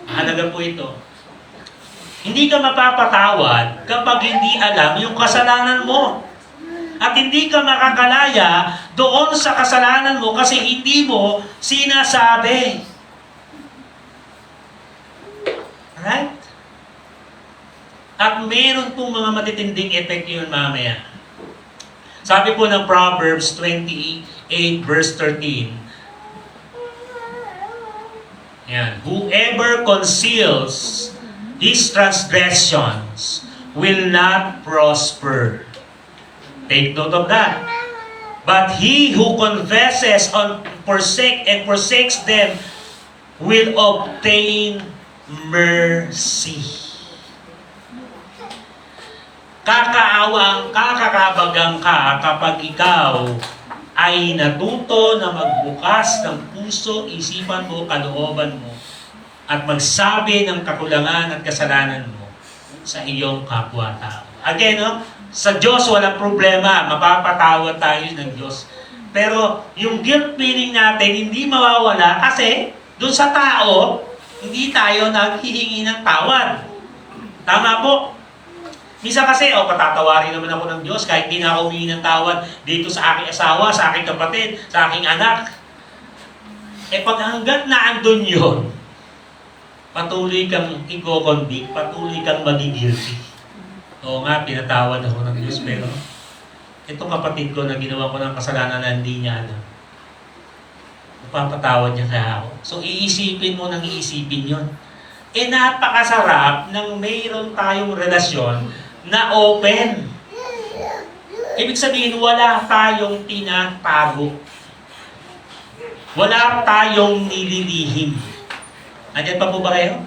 Mahalaga po ito. Hindi ka mapapatawad kapag hindi alam yung kasalanan mo. At hindi ka makakalaya doon sa kasalanan mo kasi hindi mo sinasabi. Right? At meron pong mga matitinding effect yun mamaya. Sabi po ng Proverbs 28 verse 13, yan, whoever conceals his transgressions will not prosper. Take note of that. But he who confesses and forsakes them will obtain mercy. Kakakabagang ka kapag ikaw ay natuto na magbukas ng puso, isipan mo, kalooban mo, at magsabi ng kakulangan at kasalanan mo sa iyong kapwa-tao. Again, no? Sa Diyos walang problema, mapapatawad tayo ng Diyos. Pero yung guilt feeling natin hindi mawawala kasi doon sa tao, hindi tayo naghihingi ng tawad. Tama po. Misa kasi, patatawarin naman ako ng Diyos kahit hindi na ako humingi ng tawad dito sa aking asawa, sa aking kapatid, sa aking anak. Pag hanggat na andun yun, patuloy kang i-convict, patuloy kang magigilty. Oo nga, pinatawad ako ng Diyos, pero itong kapatid ko na ginawa ko ng kasalanan na hindi niya alam. Napapatawad niya kaya ako. So, iisipin mo nang iisipin yun. Napakasarap nang mayroon tayong relasyon na open. Ibig sabihin, wala tayong tinatago. Wala tayong nililihim. Andyan pa po ba kayo?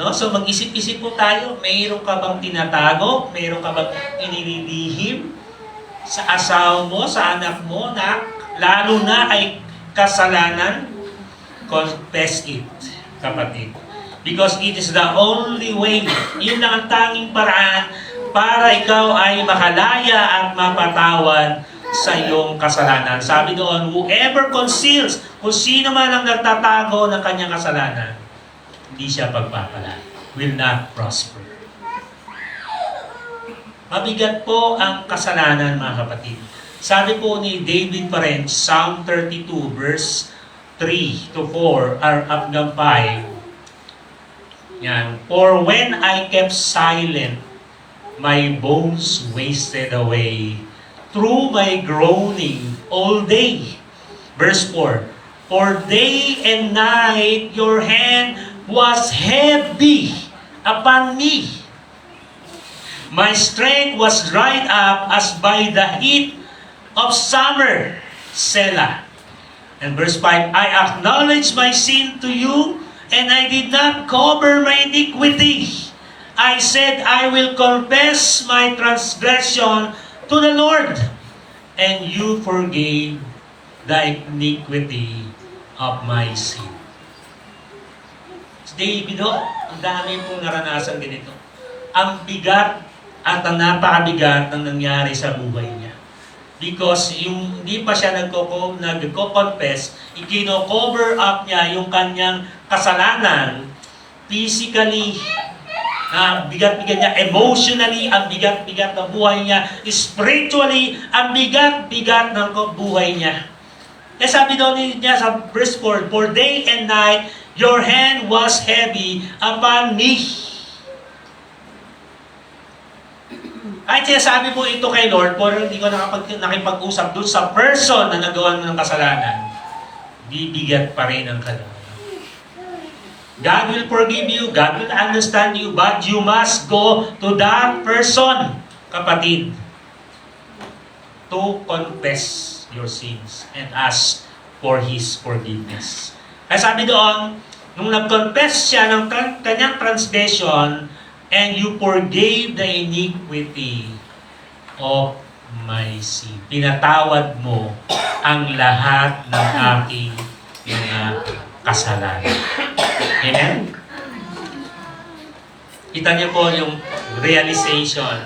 No? So mag-isip-isip po tayo, mayroon ka bang tinatago? Mayroon ka bang inililihim sa asawa mo, sa anak mo, na lalo na ay kasalanan? Confess it, kapatid. Because it is the only way, yun lang ang tanging paraan para ikaw ay makalaya at mapatawad sa iyong kasalanan. Sabi doon, whoever conceals, kung sino man ang nagtatago ng kanyang kasalanan, hindi siya pagpapala, will not prosper. Mabigat po ang kasalanan, mga kapatid. Sabi po ni David pa rin, Psalm 32 verse 3 to 4 or hanggang 5. Yan. For when I kept silent, my bones wasted away through my groaning all day. Verse 4. For day and night your hand was heavy upon me. My strength was dried up as by the heat of summer. Selah. And verse 5, I acknowledge my sin to you, and I did not cover my iniquity. I said, I will confess my transgression to the Lord, and you forgave the iniquity of my sin. David, ang dami pong naranasan ganito. Ang bigat at ang napakabigat ng nangyari sa buhay niya. Because yung hindi pa siya nagko-confess, ikino-cover up niya yung kanyang kasalanan physically, bigat-bigat niya. Emotionally, ang bigat-bigat ng buhay niya. Spiritually, ang bigat-bigat ng buhay niya. Kaya sabi daw niya sa verse 4, "For day and night, your hand was heavy upon me." Kahit sinasabi mo ito kay Lord, pero hindi ko nakipag-usap doon sa person na nagawa mo ng kasalanan, bibigat pa rin ang kalooban. God will forgive you, God will understand you, but you must go to that person, kapatid, to confess your sins and ask for His forgiveness. Kaya sabi doon, nung nag-confess siya ng kanyang transgression, and you forgave the iniquity of my sin. Pinatawad mo ang lahat ng aking mga kasalanan. Amen? Kita niyo po yung realization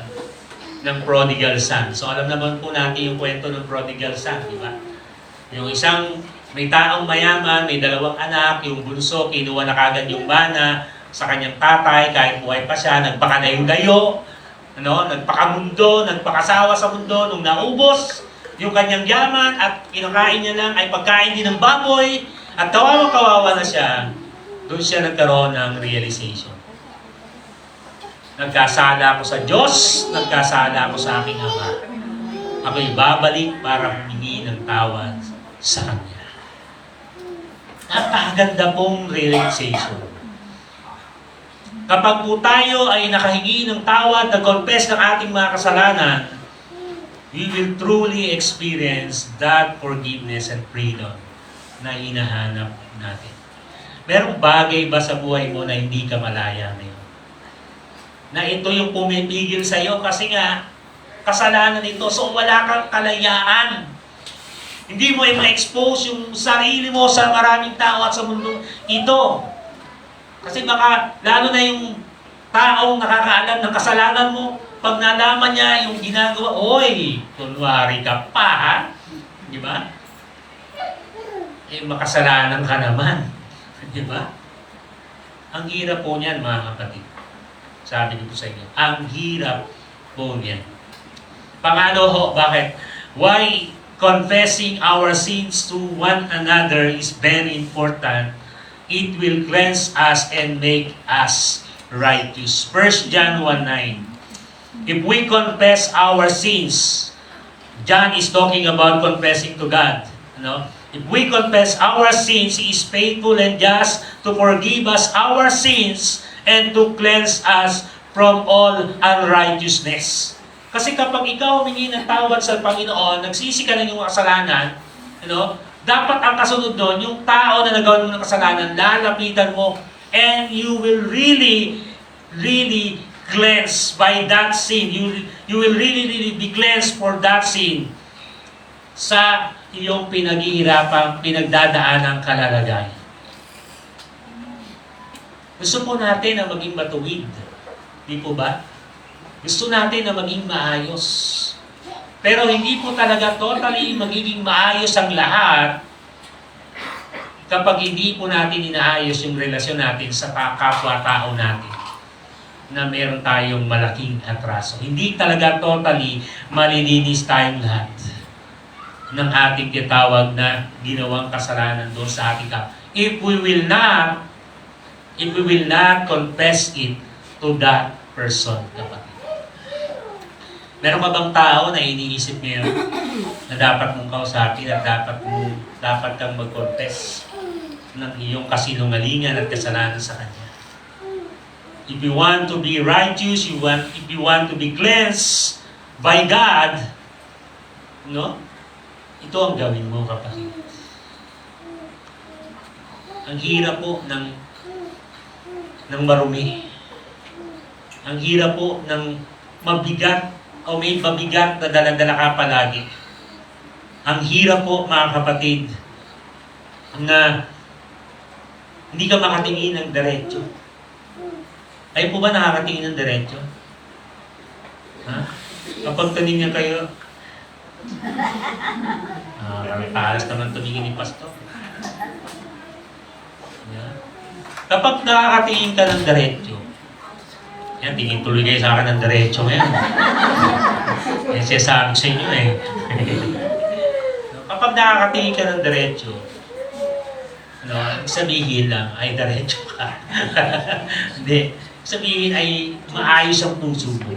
ng prodigal son. So alam naman po natin yung kwento ng prodigal son, di ba? Yung isang may taong mayaman, may 2 anak, yung bunso, kinuha na kagad yung mana sa kanyang tatay, kahit buhay pa siya, nagpakadayo-dayo, nagpakamundo, nagpakasawa sa mundo, nung naubos yung kanyang yaman at kinakain niya lang ay pagkain din ng baboy, at kawawa-kawawa na siya, doon siya nagkaroon ng realization. Nagkasala ako sa Diyos, nagkasala ako sa aking Ama. Ako'y babalik para humingi ng tawad sa Kanya. Napakaganda pong realization. Kapag po tayo ay nakahingi ng tawad, nag-confess ng ating mga kasalanan, we will truly experience that forgiveness and freedom na hinahanap natin. Merong bagay ba sa buhay mo na hindi ka malaya ngayon? Na ito yung pumipigil sa iyo kasi nga, kasalanan ito, so wala kang kalayaan. Hindi mo ma-expose yung sarili mo sa maraming tao at sa mundo ito. Kasi baka, lalo na yung taong nakakaalam ng kasalanan mo, pag nalaman niya yung ginagawa, oy, kunwari ka pa, ha? Di ba? Eh, makasalanan ka naman. Di ba? Ang hirap po niyan, mga kapatid. Sabi ko sa inyo, ang hirap po niyan. Pangano ho, bakit? Why confessing our sins to one another is very important. It will cleanse us and make us righteous. 1 John 1:9. If we confess our sins, John is talking about confessing to God. If we confess our sins, He is faithful and just to forgive us our sins and to cleanse us from all unrighteousness. Kasi kapag ikaw humingi ng tawad sa Panginoon, nagsisi ka ng iyong kasalanan, dapat ang kasunod doon, yung tao na nagawa mo ng kasalanan, lalapitan mo, and you will really, really cleanse by that sin. You will really, really be cleansed for that sin sa iyong pinaghihirapang, pinagdadaanang kalalagay. Gusto po natin na maging matuwid. Di po ba? Gusto natin na maging maayos. Pero hindi po talaga totally magiging maayos ang lahat kapag hindi po natin inaayos yung relasyon natin sa kapwa-tao natin na meron tayong malaking atraso. Hindi talaga totally malilinis tayong lahat ng ating tinatawag na ginawang kasalanan doon sa ating kapwa. If we will not confess it to that person, kapatid. Meron ka bang tao na iniisip ngayon na dapat mong kausapin at dapat kang mag-confess ng iyong kasinungalingan at kasalanan sa Kanya? If you want to be righteous, if you want to be cleansed by God, ito ang gawin mo, kapatid. Ang hirap po ng marumi. Ang hirap po ng mabigat o may mabigat na dala-dala ka palagi. Ang hirap po, mga kapatid, na hindi ka makatingin ng diretso. Ay po ba nakakatingin ng diretso? Ha? Kapag taningin kayo, talas naman tumingin ni Pastor. Yeah. Kapag nakakatingin ka ng diretso, Yan, tingin tuloy kayo sa akin ng diretso ngayon. Yan siya sabi sa inyo eh. Kapag nakakatingin ka ng diretso, sabihin lang ay diretso ka. Hindi. Sabihin ay maayos ang puso mo.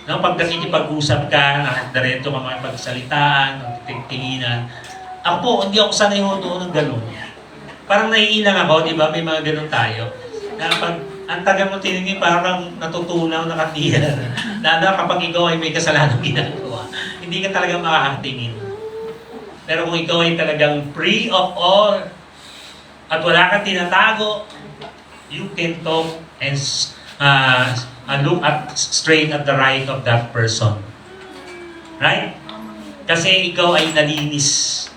Pag nakikipag-usap ka, diretso ka makipagsalitaan, magtitinginan. Ako po, hindi ako sanay ho doon ng gano'n. Parang naiilang ako, di ba? May mga gano'n tayo. Na pag ang tagal mo tinigin, parang natutunaw, nakatiyan. Lalo kapag ikaw ay may kasalanang ginagawa, hindi ka talaga makakatingin. Pero kung ikaw ay talagang free of all, at wala kang tinatago, you can talk and look at straight at the right of that person. Right? Kasi ikaw ay nalinis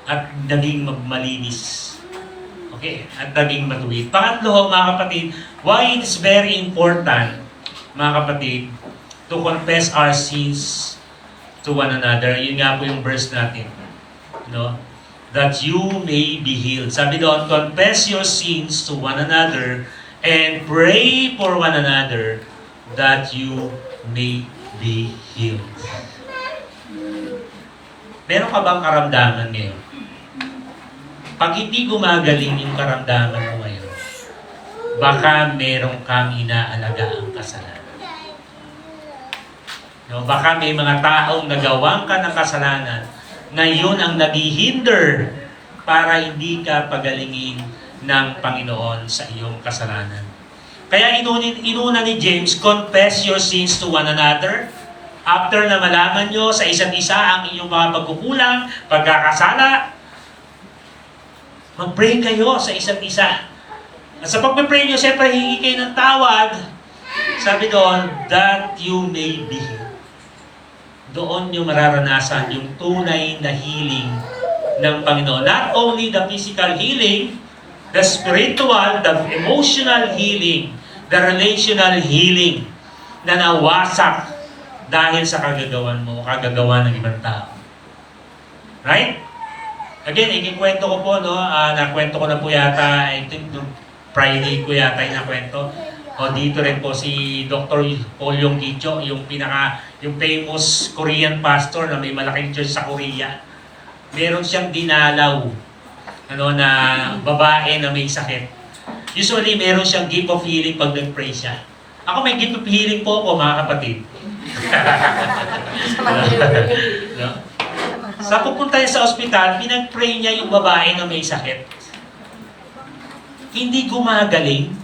at naging malinis. Okay? At naging matuwid. Pangatlo, mga kapatid, why it is very important, mga kapatid, to confess our sins to one another. Yun nga po yung verse natin. That you may be healed. Sabi doon, confess your sins to one another and pray for one another that you may be healed. Meron ka bang karamdaman ngayon? Pag hindi gumagaling yung karamdaman mo ngayon, baka meron kang inaalagaan kasalanan. Baka may mga taong nagawang ka ng kasalanan na yun ang naghihinder para hindi ka pagalingin ng Panginoon sa iyong kasalanan. Kaya inuna ni James, confess your sins to one another. After na malaman nyo sa isa't isa ang inyong mga pagkukulang, pagkakasala, mag-pray kayo sa isa't isa. At sa pag-pray nyo, siyempre hingi kayo ng tawad. Sabi doon, that you may be healed. Doon nyo mararanasan yung tunay na healing ng Panginoon. Not only the physical healing, the spiritual, the emotional healing, the relational healing na nawasak dahil sa kagagawan mo o kagagawa ng ibang tao. Right? Again, ikikwento ko po, nakwento ko na po yata, I think Friday ko yata yung nakwento. O dito rin po si Dr. Paul Yonggi-cho, yung famous Korean pastor na may malaking church sa Korea. Meron siyang dinalaw na babae na may sakit. Usually, meron siyang gift of healing pag nag-pray siya. Ako may gift of healing po ako, mga kapatid. Sa pupunta niya sa ospital, pinag-pray niya yung babae na may sakit. Hindi gumagaling.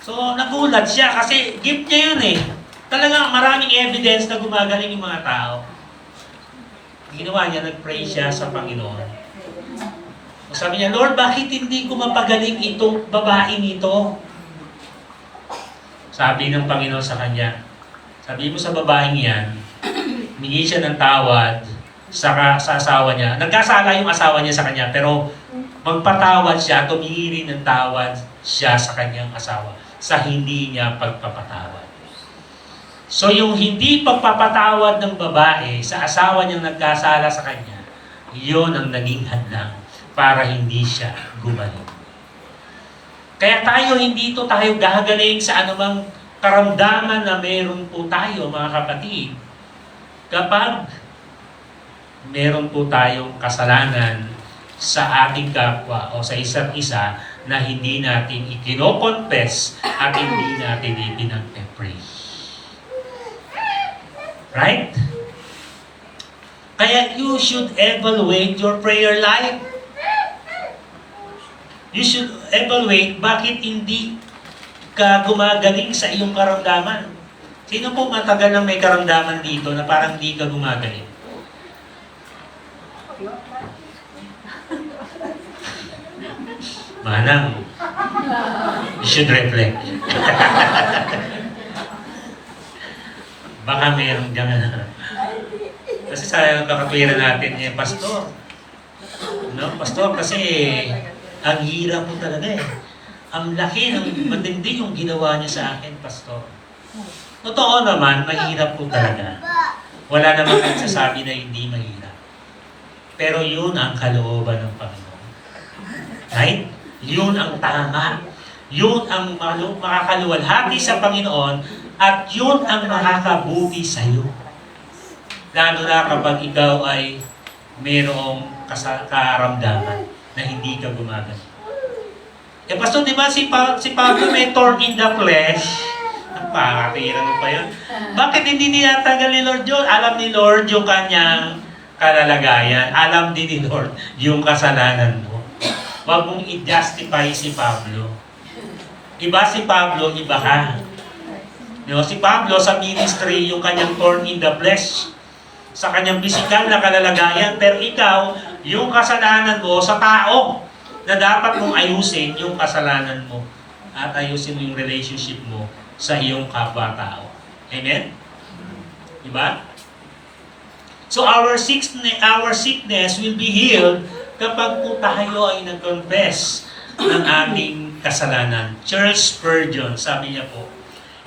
So, nagulat siya kasi gift niya yun eh. Talagang maraming evidence na gumagaling yung mga tao. Ginawa niya, nag-pray siya sa Panginoon. Sabi niya, Lord, bakit hindi ko mapagaling itong babae nito? Sabi ng Panginoon sa kanya, sabi mo sa babaeng yan, humingi siya ng tawad sa asawa niya. Nagkasala yung asawa niya sa kanya, pero magpatawad siya at humingi rin ng tawad siya sa kanyang asawa sa hindi niya pagpapatawad. So yung hindi pagpapatawad ng babae sa asawa niyang nagkasala sa kanya, yun ang naging hadlang para hindi siya gumaling. Kaya hindi tayo gagaling sa anumang karamdaman na meron po tayo, mga kapatid, kapag meron po tayong kasalanan sa ating kapwa o sa isa't isa na hindi natin ikinoconfess at hindi natin ipinag-pray. Right? Kaya you should evaluate your prayer life. You should evaluate bakit hindi ka gumagaling sa iyong karamdaman. Sino po matagal nang may karamdaman dito na parang hindi ka gumagaling? Manang, you should reflect. Baka mayroong gano'n. Kasi sa kakatwiran natin, pastor. Pastor, kasi ang hirap po talaga eh. Ang laki, matindi yung ginawa niya sa akin, pastor. Totoo naman, mahirap po talaga. Wala naman nagsasabi na hindi mahirap. Pero yun ang kalooban ng Panginoon. Right? Yun ang tama. Yun ang makakaluwalhati sa Panginoon at yun ang makakabuti sa iyo. Lalo na kapag ikaw ay mayroong karamdaman na hindi ka gumagana. Eh, Pastor, di ba si Pablo may thorn in the flesh? Ang pakatiran mo pa yun. Bakit hindi tinatanggal ni Lord yun? Alam ni Lord yung kanyang kalalagayan. Alam din ni Lord yung kasalanan mo. Huwag mong i-justify si Pablo. Iba si Pablo, iba ka. Si Pablo sa ministry, yung kanyang thorn in the flesh, sa kanyang physical na kalalagayan, pero ikaw, yung kasalanan mo sa tao, na dapat mong ayusin yung kasalanan mo at ayusin mo yung relationship mo sa iyong kapwa-tao. Amen? Diba? So our sickness will be healed kapag po tayo ay nag-confess ng ating kasalanan. Charles Spurgeon, sabi niya po,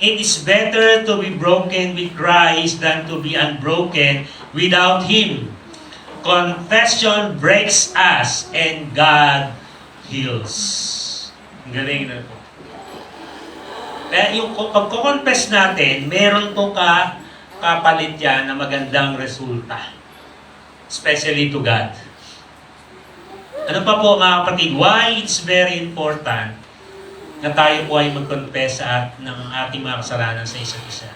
"It is better to be broken with Christ than to be unbroken without Him. Confession breaks us and God heals." Ang galing na po. Kaya yung pagko-confess natin, meron po kapalit yan na magandang resulta. Especially to God. Ano pa po mga kapatid? Why it's very important na tayo po ay mag-confess ng ating mga kasalanan sa isa't isa.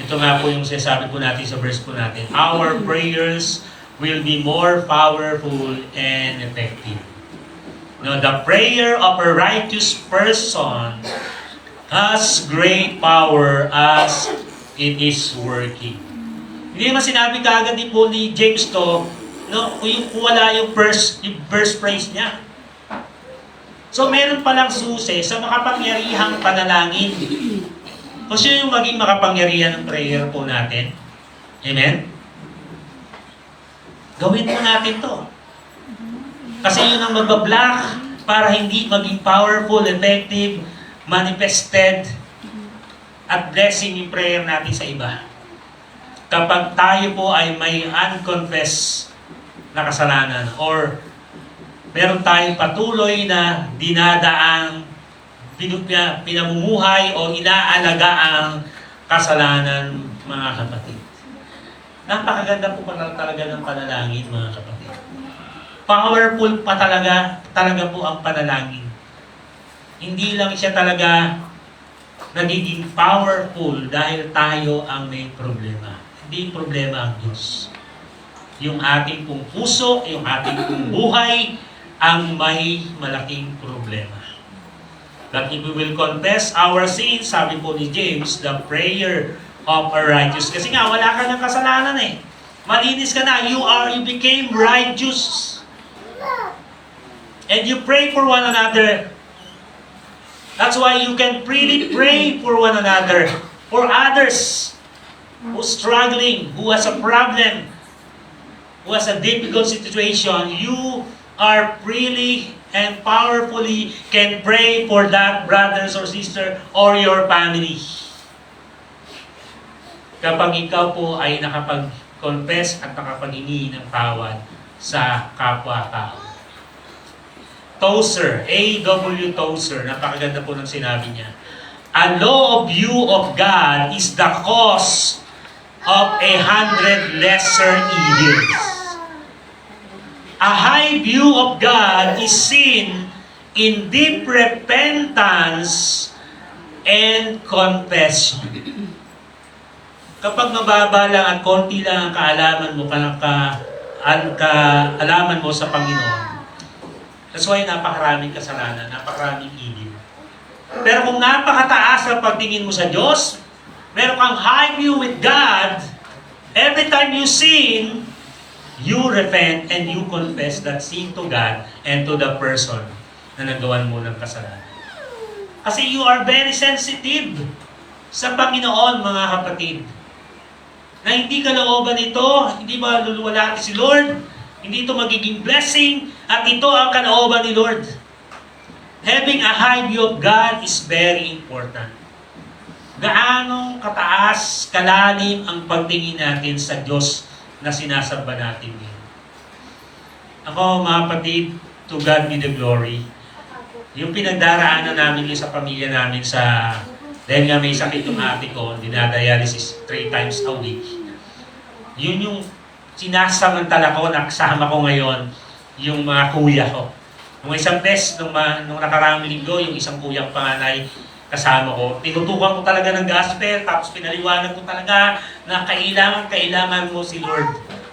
Ito nga po yung sinasabi po natin sa verse po natin. Our prayers will be more powerful and effective. No, the prayer of a righteous person has great power as it is working. Hindi naman sinabi kaagad din po ni James to, no, kung wala yung verse phrase niya. So meron palang susi sa makapangyarihang panalangin. Kung sino yung maging makapangyarihan ng prayer po natin. Amen? Gawin po natin to. Kasi yun ang magbablock para hindi maging powerful, effective, manifested, at blessing yung prayer natin sa iba. Kapag tayo po ay may unconfessed na kasalanan or meron tayong patuloy na dinadaang pinamumuhay o inaalaga ang kasalanan, mga kapatid. Napakaganda po talaga ng panalangin, mga kapatid. Powerful pa talaga po ang panalangin. Hindi lang siya talaga nagiging powerful dahil tayo ang may problema. Hindi problema ang Diyos. Yung ating pong puso, yung ating pong buhay, ang may malaking problema. But if we will confess our sins, sabi po ni James, the prayer of a righteous. Kasi nga, wala ka ng kasalanan eh. Malinis ka na. You became righteous. And you pray for one another. That's why you can freely pray for one another. For others who's struggling, who has a problem, who has a difficult situation, you are freely and powerfully can pray for that brothers or sister or your family. Kapag ikaw po ay nakapag-confess at nakapag-hingi ng tawad sa kapwa-tao. Tozer, A.W. Tozer, napakaganda po ng sinabi niya. A low view of God is the cause of 100 lesser evils. A high view of God is seen in deep repentance and confession. Kapag mababa lang at konti lang ang kaalaman mo, kaalaman mo sa Panginoon, that's why napakaraming kasalanan, napakaraming evil. Pero kung napakataas ang pagtingin mo sa Diyos, meron kang high view with God, every time you sin, you repent and you confess that sin to God and to the person na nagawan mo ng kasalanan. Kasi you are very sensitive sa Panginoon, mga kapatid. Na hindi kalooban ito, hindi ba luluwalhati si Lord, hindi ito magiging blessing, at ito ang kalooban ni Lord. Having a high view of God is very important. Gaanong kataas, kalalim ang pagtingin natin sa Diyos na sinasamba natin ngayon. Ako, mga kapatid, to God be the glory. Yung pinagdaraanan namin yun sa pamilya namin dahil nga may sakit yung ate ko, dinadialysis 3 times a week. Yun yung sinasamantala ko, nakasama ko ngayon, yung mga kuya ko. Nung isang beses, nung nakaraang linggo, yung isang kuyang panganay, kasama ko, tinutukan ko talaga ng gospel, tapos pinaliwanag ko talaga na kailangan mo si Lord.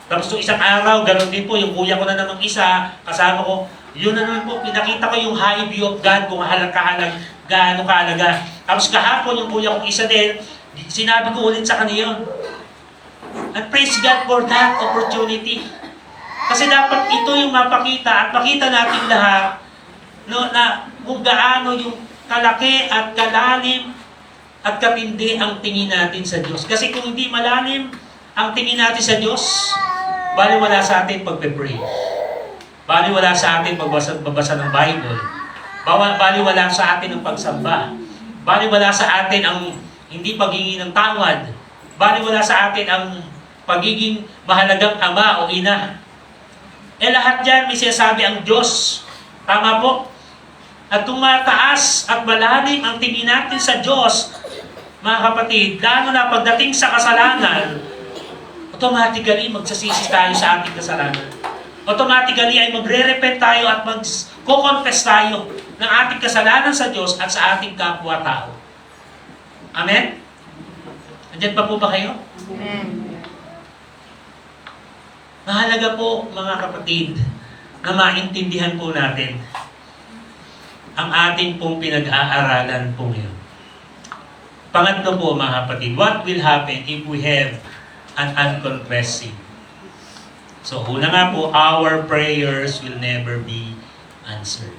Tapos yung isang araw, ganoon din po, yung kuya ko na namang isa, kasama ko, yun na naman po, pinakita ko yung high view of God, kung gaano kahalaga. Tapos kahapon, yung kuya kong isa din, sinabi ko ulit sa kanya yun. And praise God for that opportunity. Kasi dapat ito yung mapakita at makita natin lahat na kung gaano yung kalaki at kalalim at katindi ang tingin natin sa Diyos. Kasi kung hindi malalim ang tingin natin sa Diyos, baliwala sa atin pagpe-pray. Baliwala sa atin pagbabasa ng Bible. Baliwala sa atin ang pagsamba. Baliwala sa atin ang hindi paghingi ng tawad. Baliwala sa atin ang pagiging mahalagang ama o ina. Lahat yan may sinasabi ang Diyos. Tama po? At kung mataas at malalim ang tingin natin sa Diyos, mga kapatid, lalo na pagdating sa kasalanan, automatically magsasisi tayo sa ating kasalanan. Automatically ay magre-repent tayo at mag-confess tayo ng ating kasalanan sa Diyos at sa ating kapwa-tao. Amen? Nandiyan pa po ba kayo? Amen. Mahalaga po, mga kapatid, na maintindihan po natin ang ating pong pinag-aaralan po ngayon. Pangatlo po, mga kapatid, what will happen if we have an unconfessed sin? So, una nga po, our prayers will never be answered.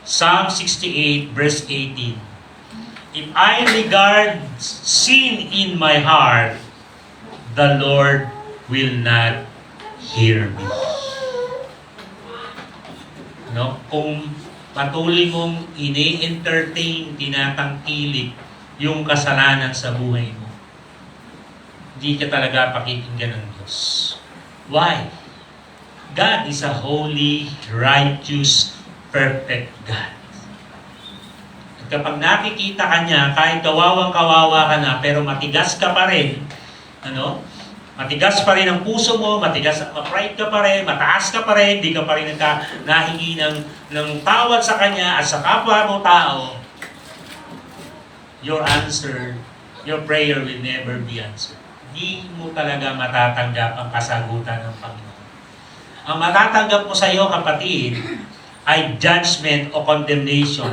Psalm 68, verse 18. If I regard sin in my heart, the Lord will not hear me. No? Kung patuloy mong ini-entertain, tinatangkilik yung kasalanan sa buhay mo, hindi ka talaga pakikinggan ng Diyos. Why? God is a holy, righteous, perfect God. At kapag nakikita ka niya, kahit kawawang-kawawa ka na, pero matigas ka pa rin, matigas pa rin ang puso mo, ma-pride ka pa rin, mataas ka pa rin, di ka pa rin nahingi ng tawad sa Kanya at sa kapwa mo tao, your prayer will never be answered. Di mo talaga matatanggap ang kasagutan ng Panginoon. Ang matatanggap mo sa iyo, kapatid, ay judgment o condemnation,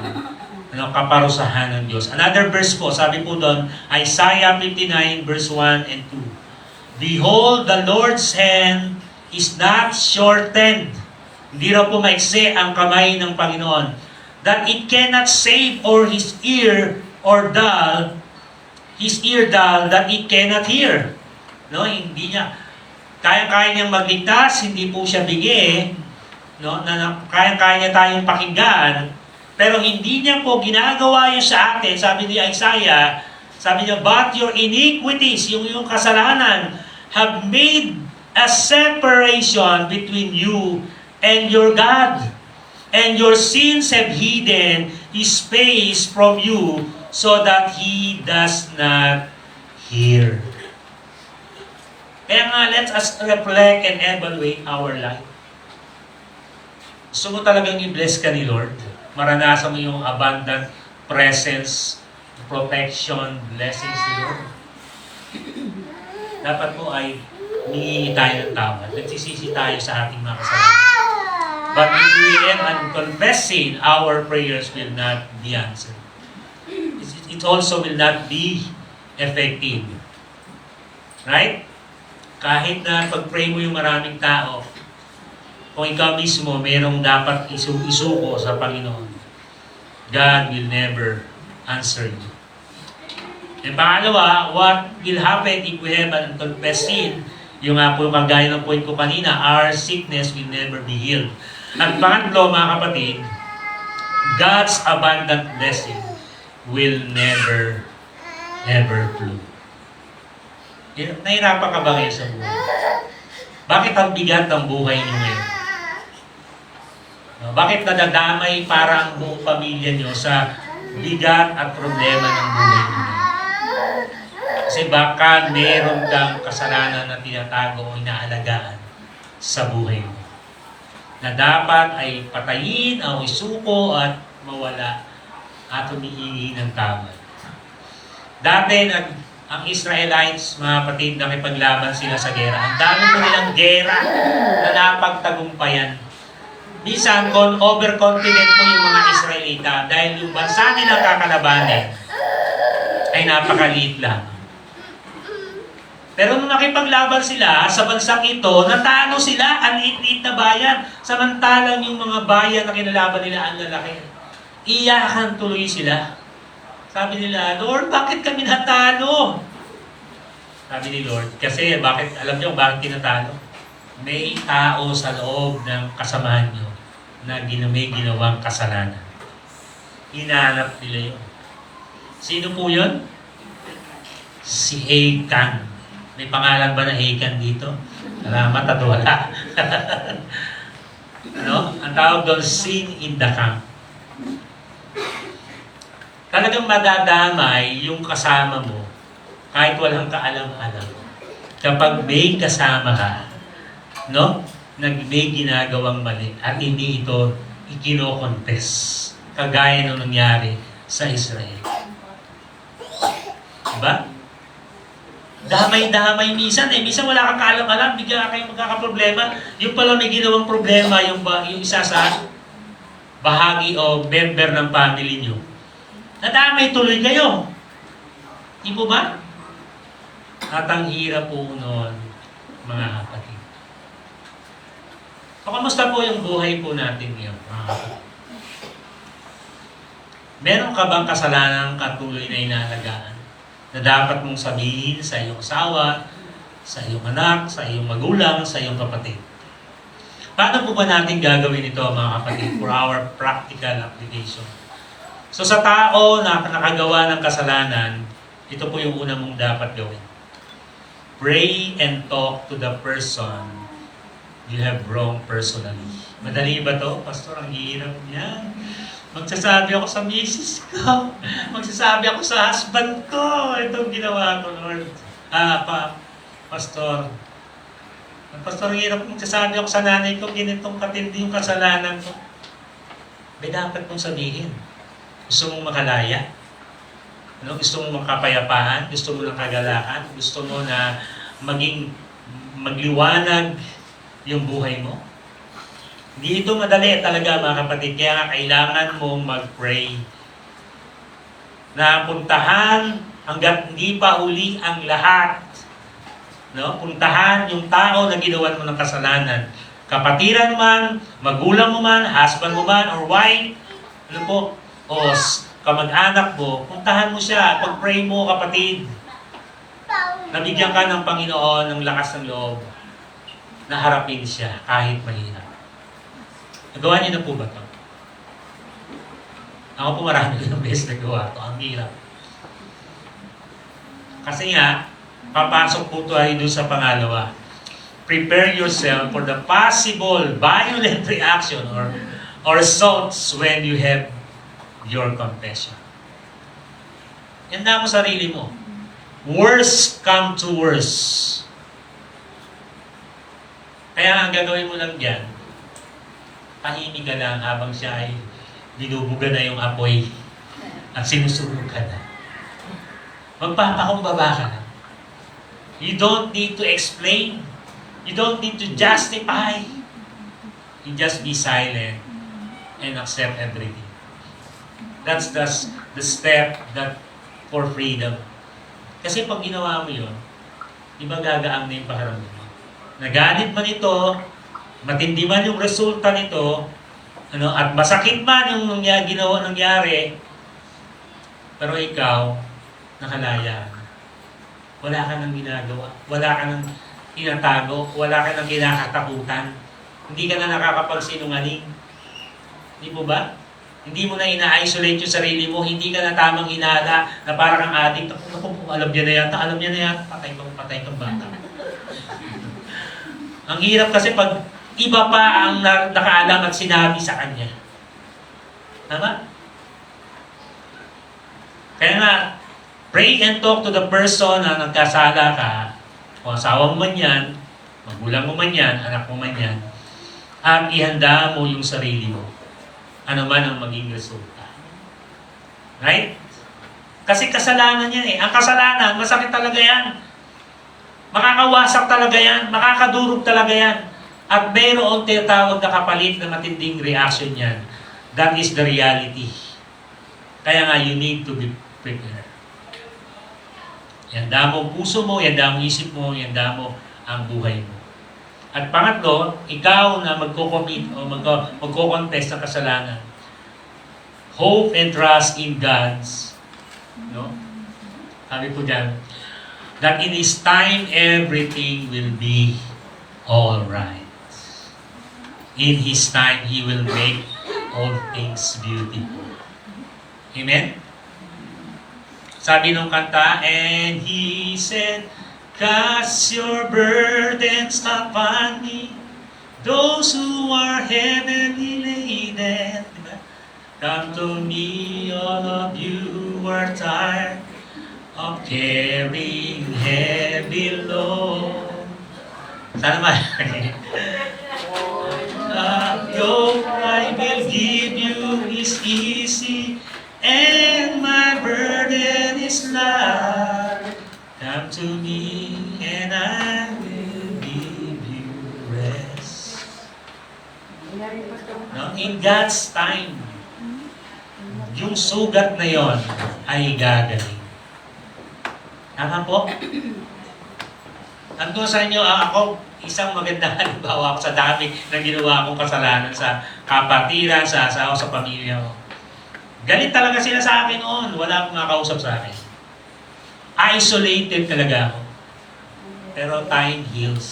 kaparusahan ng Diyos. Another verse po, sabi po doon, Isaiah 59 verse 1 and 2. Behold, the Lord's hand is not shortened. Hindi raw po maiksi ang kamay ng Panginoon. That it cannot save, or His ear dull, that it cannot hear. No, hindi niya. Kaya-kaya niyang magligtas, hindi po siya bigay. No, kaya-kaya niya tayong pakinggan, pero hindi niya po ginagawa yun sa atin. Sabi ni Isaiah, sabi niya, but your iniquities, yung kasalanan, have made a separation between you and your God. And your sins have hidden His face from you so that He does not hear. Kaya nga, let us reflect and evaluate our life. Gusto mo talagang i-bless ka ni Lord? Maranasan mo yung abundant presence, protection, blessings ni Lord? Dapat po ay humingi tayo ng tawad. Nagsisisi tayo sa ating mga kasalanan. But if we end unconfessing, our prayers will not be answered. It also will not be effective. Right? Kahit na pag-pray mo yung maraming tao, kung ikaw mismo merong dapat isuko sa Panginoon, God will never answer you. And pangalawa, what will happen if we have an unconfessed sin? Yung nga po, kagaya ng point ko kanina, our sickness will never be healed. At pangatlo, mga kapatid, God's abundant blessing will never flow. Nahirapan ka ba ngayon sa buhay? Bakit ang bigat ng buhay niyo ngayon? Bakit nadadamay para ang buong pamilya nyo sa bigat at problema ng buhay ninyo? Kasi baka meron kang kasalanan na tinatago o inaalagaan sa buhay mo, na dapat ay patayin o isuko at mawala at humihingi ng tawad. Dati, ang Israelites, mga kapatid, nakipaglaban sila sa gera. Ang dami po nilang gera na napagtagumpayan. Minsan, overconfident po yung mga Israelita dahil yung bansa nilang kakalabanin ay napakaliit lang. Pero nung nakipaglaban sila sa bansang ito, natalo sila, ang liit na bayan. Samantalang yung mga bayan na kinalaban nila ang lalaki. Iyakan tuloy sila. Sabi nila, Lord, bakit kami natalo? Sabi ni Lord, kasi bakit, alam niyo bakit tinatalo? May tao sa loob ng kasamahan niyo na may ginawang kasalanan. Hinahanap nila yun. Sino po yun? Si Achan. May pangalan ba na Achan dito? Salamat at wala. Ano? Ang tawag doon, sin in the camp. Talagang madadamay yung kasama mo kahit walang kaalam-alam. Kapag may kasama ka, no? May ginagawang mali at hindi ito ikino-confess. Kagaya nung nangyari sa Israel. Diba? Damay-damay minsan eh. Minsan wala kang kaalam-alam, bigla kayong magkakaproblema. Yung pala may ginawang problema, yung isa sa bahagi o member ng family nyo. Nadamay tuloy kayo. Di po ba? At ang hirap po noon, mga kapatid. So, kamusta po yung buhay po natin ngayon, mga kapatid? Meron ka bang kasalanang katuloy na inaalagaan na dapat mong sabihin sa iyong asawa, sa iyong anak, sa iyong magulang, sa iyong kapatid? Paano po ba natin gagawin ito, mga kapatid, for our practical application? So sa tao na nakagawa ng kasalanan, ito po yung una mong dapat gawin. Pray and talk to the person you have wronged personally. Madali ba to? Pastor, ang hirap niya. Magsasabi ako sa misis ko. Magsasabi ako sa husband ko. Itong ginawa ko, Lord. Pastor. Pastor, ang hirap magsasabi ako sa nanay ko, ganitong katindi yung kasalanan ko. May dapat mong sabihin. Gusto mong makalaya? Ano? Gusto mong makapayapaan? Gusto mo ng kagalakan? Gusto mo na magliwanag yung buhay mo? Hindi ito madali talaga, mga kapatid. Kaya nga kailangan mong mag-pray. Na puntahan hanggat hindi pa huli ang lahat. No? Puntahan yung tao na ginawan mo ng kasalanan. Kapatiran man, magulang mo man, husband mo man, or wife. Ano po? O kamag-anak mo, puntahan mo siya, pag-pray mo, kapatid. Nabigyan ka ng Panginoon ng lakas ng loob na harapin siya kahit mahirap. Nagawa niyo na po ba ito? Ako po marami ng beses nagawa ito. Ang hirap. Kasi nga, papasok po tayo doon sa pangalawa. Prepare yourself for the possible violent reaction or results when you have your confession. Handa mo sarili mo. Worst come to worst. Kaya ang gagawin mo lang dyan, tahimik ka lang habang siya ay binubuga na yung apoy at sinusunog ka na. Magpapakumbaba ka na. You don't need to explain. You don't need to justify. You just be silent and accept everything. That's the step that for freedom. Kasi pag ginawa mo yun, iba gagaang na yung pakiramdam mo. Nagalit man ito, matindi man yung resulta nito, at masakit man yung nangyari, pero ikaw, nakalaya. Wala ka nang ginagawa, wala ka nang tinatago, wala ka nang kinakatakutan, hindi ka na nakakapagsinungaling. Hindi po ba? Hindi mo na ina-isolate yung sarili mo, hindi ka na tamang hinala na parang kang addict. Alam niya na yata, patay kang bata. Ang hirap kasi pag iba pa ang nakaalam at sinabi sa kanya. Tama? Kaya nga, pray and talk to the person na nagkasala ka, o asawa mo man yan, magulang mo man yan, anak mo man yan, at ihanda mo yung sarili mo. Ano man ang maging resulta. Right? Kasi kasalanan yan eh. Ang kasalanan, masakit talaga yan. Makakawasak talaga yan. Makakadurog talaga yan. At mayroong tinatawag na kapalit na matinding reaction yan. That is the reality. Kaya nga, you need to be prepared. Ihanda mo ang puso mo, ihanda mo ang isip mo, ihanda mo ang buhay mo. At pangatlo, ikaw na magko-commit o magko-confess ng kasalanan. Hope and trust in God's, no? Sabi po dyan, that in His time, everything will be all right. In His time, He will make all things beautiful. Amen? Sabi nung kanta, and He said, cast your burdens upon me, those who are heavily laden. Diba? Come to me, all of you who are tired of carrying heavy load. Sana ba? The yoke I will give you is easy, and my burden is light. Come to me and I will give you rest. No? In God's time, yung sugat na yon ay gagaling. Tama po? Nandun sa inyo, ako, isang magandang halimbawa ako sa dami na ginawa akong kasalanan sa kapatiran, sa asawa, sa pamilya ko. Galit talaga sila sa akin noon. Wala akong makausap sa akin. Isolated talaga ako. Pero time heals.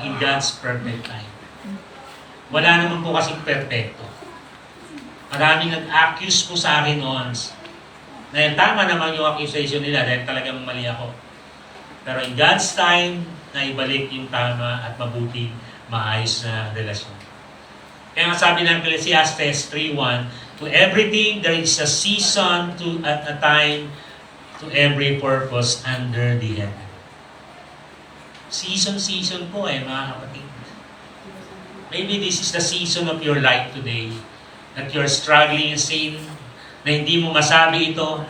In God's perfect time. Wala naman po kasing perfecto. Maraming nag-accuse po sa akin noon. Dahil tama naman yung accusation nila dahil talagang mali ako. Pero in God's time, naibalik yung tama at mabuti, maayos na relasyon. Kaya nga sabi ng Ecclesiastes 3:1, to everything there is a season at a time to every purpose under the heaven. Season po mga kapatid. Maybe this is the season of your life today that you're struggling in sin, na hindi mo masabi ito.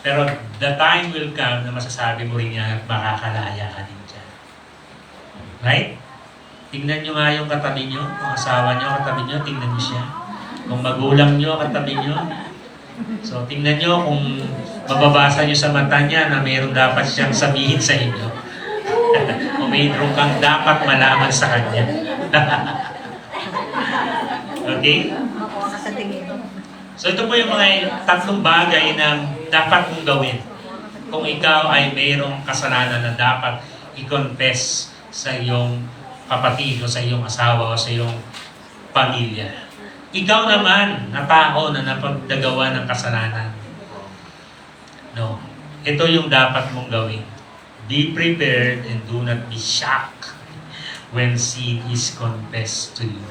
Pero the time will come na masasabi mo rin yan at makakalaya ka din dyan. Right? Tingnan nyo nga yung katabi nyo, kung asawa nyo, katabi nyo, tingnan nyo siya. Kung magulang nyo, katabi nyo. So, tingnan nyo kung mababasa nyo sa mata niya na mayroon dapat siyang sabihin sa inyo. O mayroon kang dapat malaman sa kanya. Okay? So, ito po yung mga tatlong bagay na dapat mong gawin kung ikaw ay mayroong kasalanan na dapat i-confess sa iyong kapatid o sa iyong asawa o sa iyong pamilya. Ikaw naman na tao na napagdagawa ng kasalanan. No. Ito yung dapat mong gawin. Be prepared and do not be shocked when sin is confessed to you.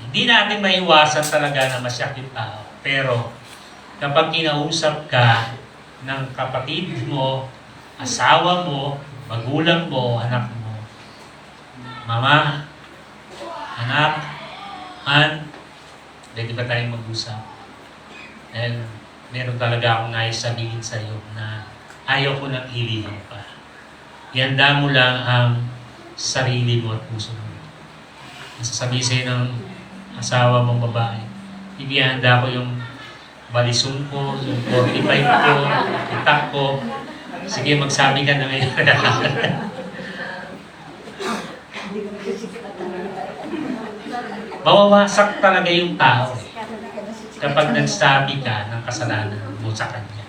Hindi natin maiwasan talaga na masyak yung tao. Pero kapag kinausap ka ng kapatid mo, asawa mo, magulang mo, anak mo, mama, anak, Han, pwede ba tayong mag-usap? And meron talaga akong nais sabihin sa iyo na ayaw ko nang ilihin pa. Ihanda mo lang ang sarili mo at puso mo. Nasasabi sa'yo ng asawa mong babae, ibihanda ko yung balisong ko, yung 45 ko, itak ko. Sige, magsabi ka na ngayon. Mawawasak talaga yung tao kapag nagsabi ka ng kasalanan mo sa kanya.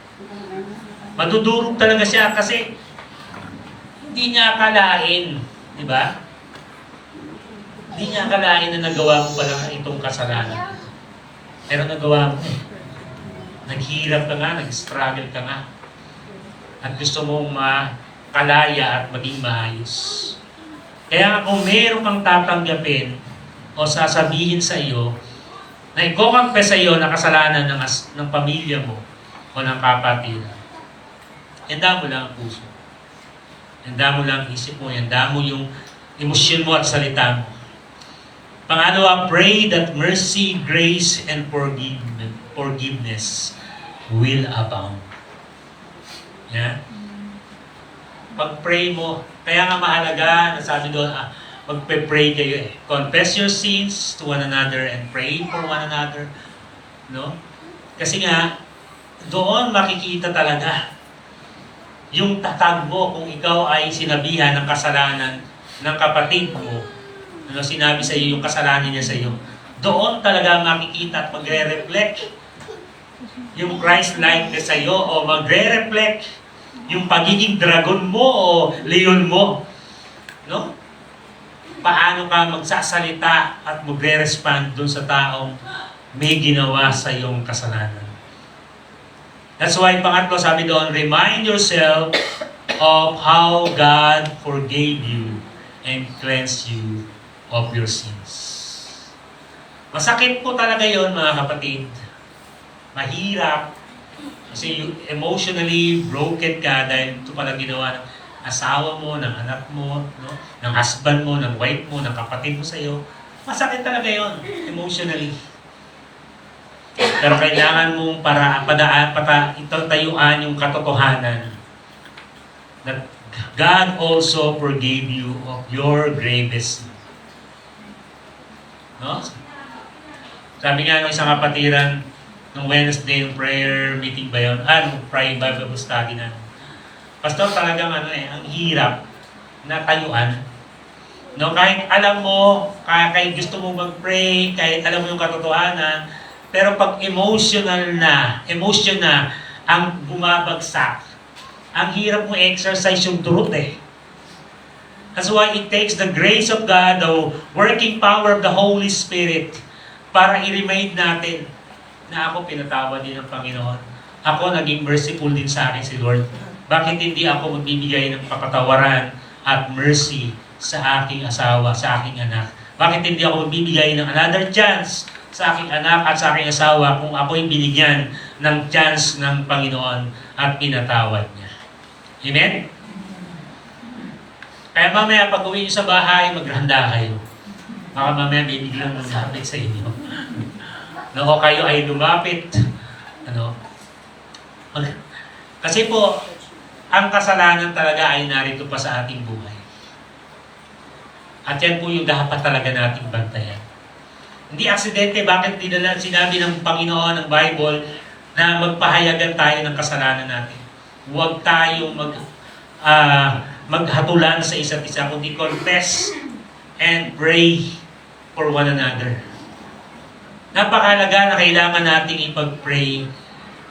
Madudurog talaga siya kasi hindi niya akalain, di ba? Hindi niya akalain na nagawa mo pala itong kasalanan. Pero nagawa mo eh. Naghirap ka nga, nag-struggle ka nga. At gusto mong kalaya at maging maayos. Kaya kung meron kang tatanggapin o sasabihin sa iyo na i-confess sa iyo na kasalanan ng pamilya mo o ng kapatiran, handa mo lang ang puso. Handa mo lang ang isip mo. Handa mo yung emosyon mo at salita mo. Pangalawa, pray that mercy, grace, and forgiveness will abound. Yan. Pag-pray mo, kaya nga mahalaga, nasabi doon, magpe-pray kayo eh. Confess your sins to one another and pray for one another. No? Kasi nga, doon makikita talaga yung tatag mo kung ikaw ay sinabihan ng kasalanan ng kapatid mo. Ano sinabi sa iyo, yung kasalanan niya sa iyo. Doon talaga makikita at magre-reflect yung Christ-likeness sa iyo o magre-reflect yung pagiging dragon mo o leon mo. No? Paano ka magsasalita at magre-respond dun sa taong may ginawa sa iyong kasalanan. That's why pangatlo sabi doon, remind yourself of how God forgave you and cleansed you of your sins. Masakit po talaga yon mga kapatid. Mahirap. Kasi emotionally broken ka dahil ito pala ginawa ng asawa mo, ng anak mo, no? Ng husband mo, ng wife mo, ng kapatid mo sa iyo. Masakit talaga yon emotionally. Pero kailangan mong itatayuan yung katotohanan that God also forgave you of your gravest sin. No? Sabi nga ng isang kapatiran, nung Wednesday, yung prayer meeting ba yun? Nung Friday Bible study na. Pastor, talagang ang hirap na tayuan. No, kahit alam mo, kahit gusto mo mag-pray, kahit alam mo yung katotohanan, pero pag emotion na ang bumabagsak, ang hirap mo exercise yung truth eh. That's why it takes the grace of God, the working power of the Holy Spirit, para i-remind natin na ako pinatawad din ng Panginoon. Ako naging merciful din sa akin si Lord. Bakit hindi ako magbibigay ng kapatawaran at mercy sa aking asawa, sa aking anak? Bakit hindi ako magbibigay ng another chance sa aking anak at sa aking asawa kung ako'y binigyan ng chance ng Panginoon at pinatawad niya? Amen? Kaya mamaya pag uwi niyo sa bahay, maghanda kayo. Baka mamaya may biglang lumapit sa inyo. O kayo ay lumapit. Kasi po, ang kasalanan talaga ay narito pa sa ating buhay. At yan po yung dapat talaga nating bantayan. Hindi aksidente, bakit sinabi ng Panginoon ng Bible na magpahayagan tayo ng kasalanan natin. Huwag tayong maghatulan sa isa't isa, kundi confess and pray for one another. Napakahalaga na kailangan nating ipag-pray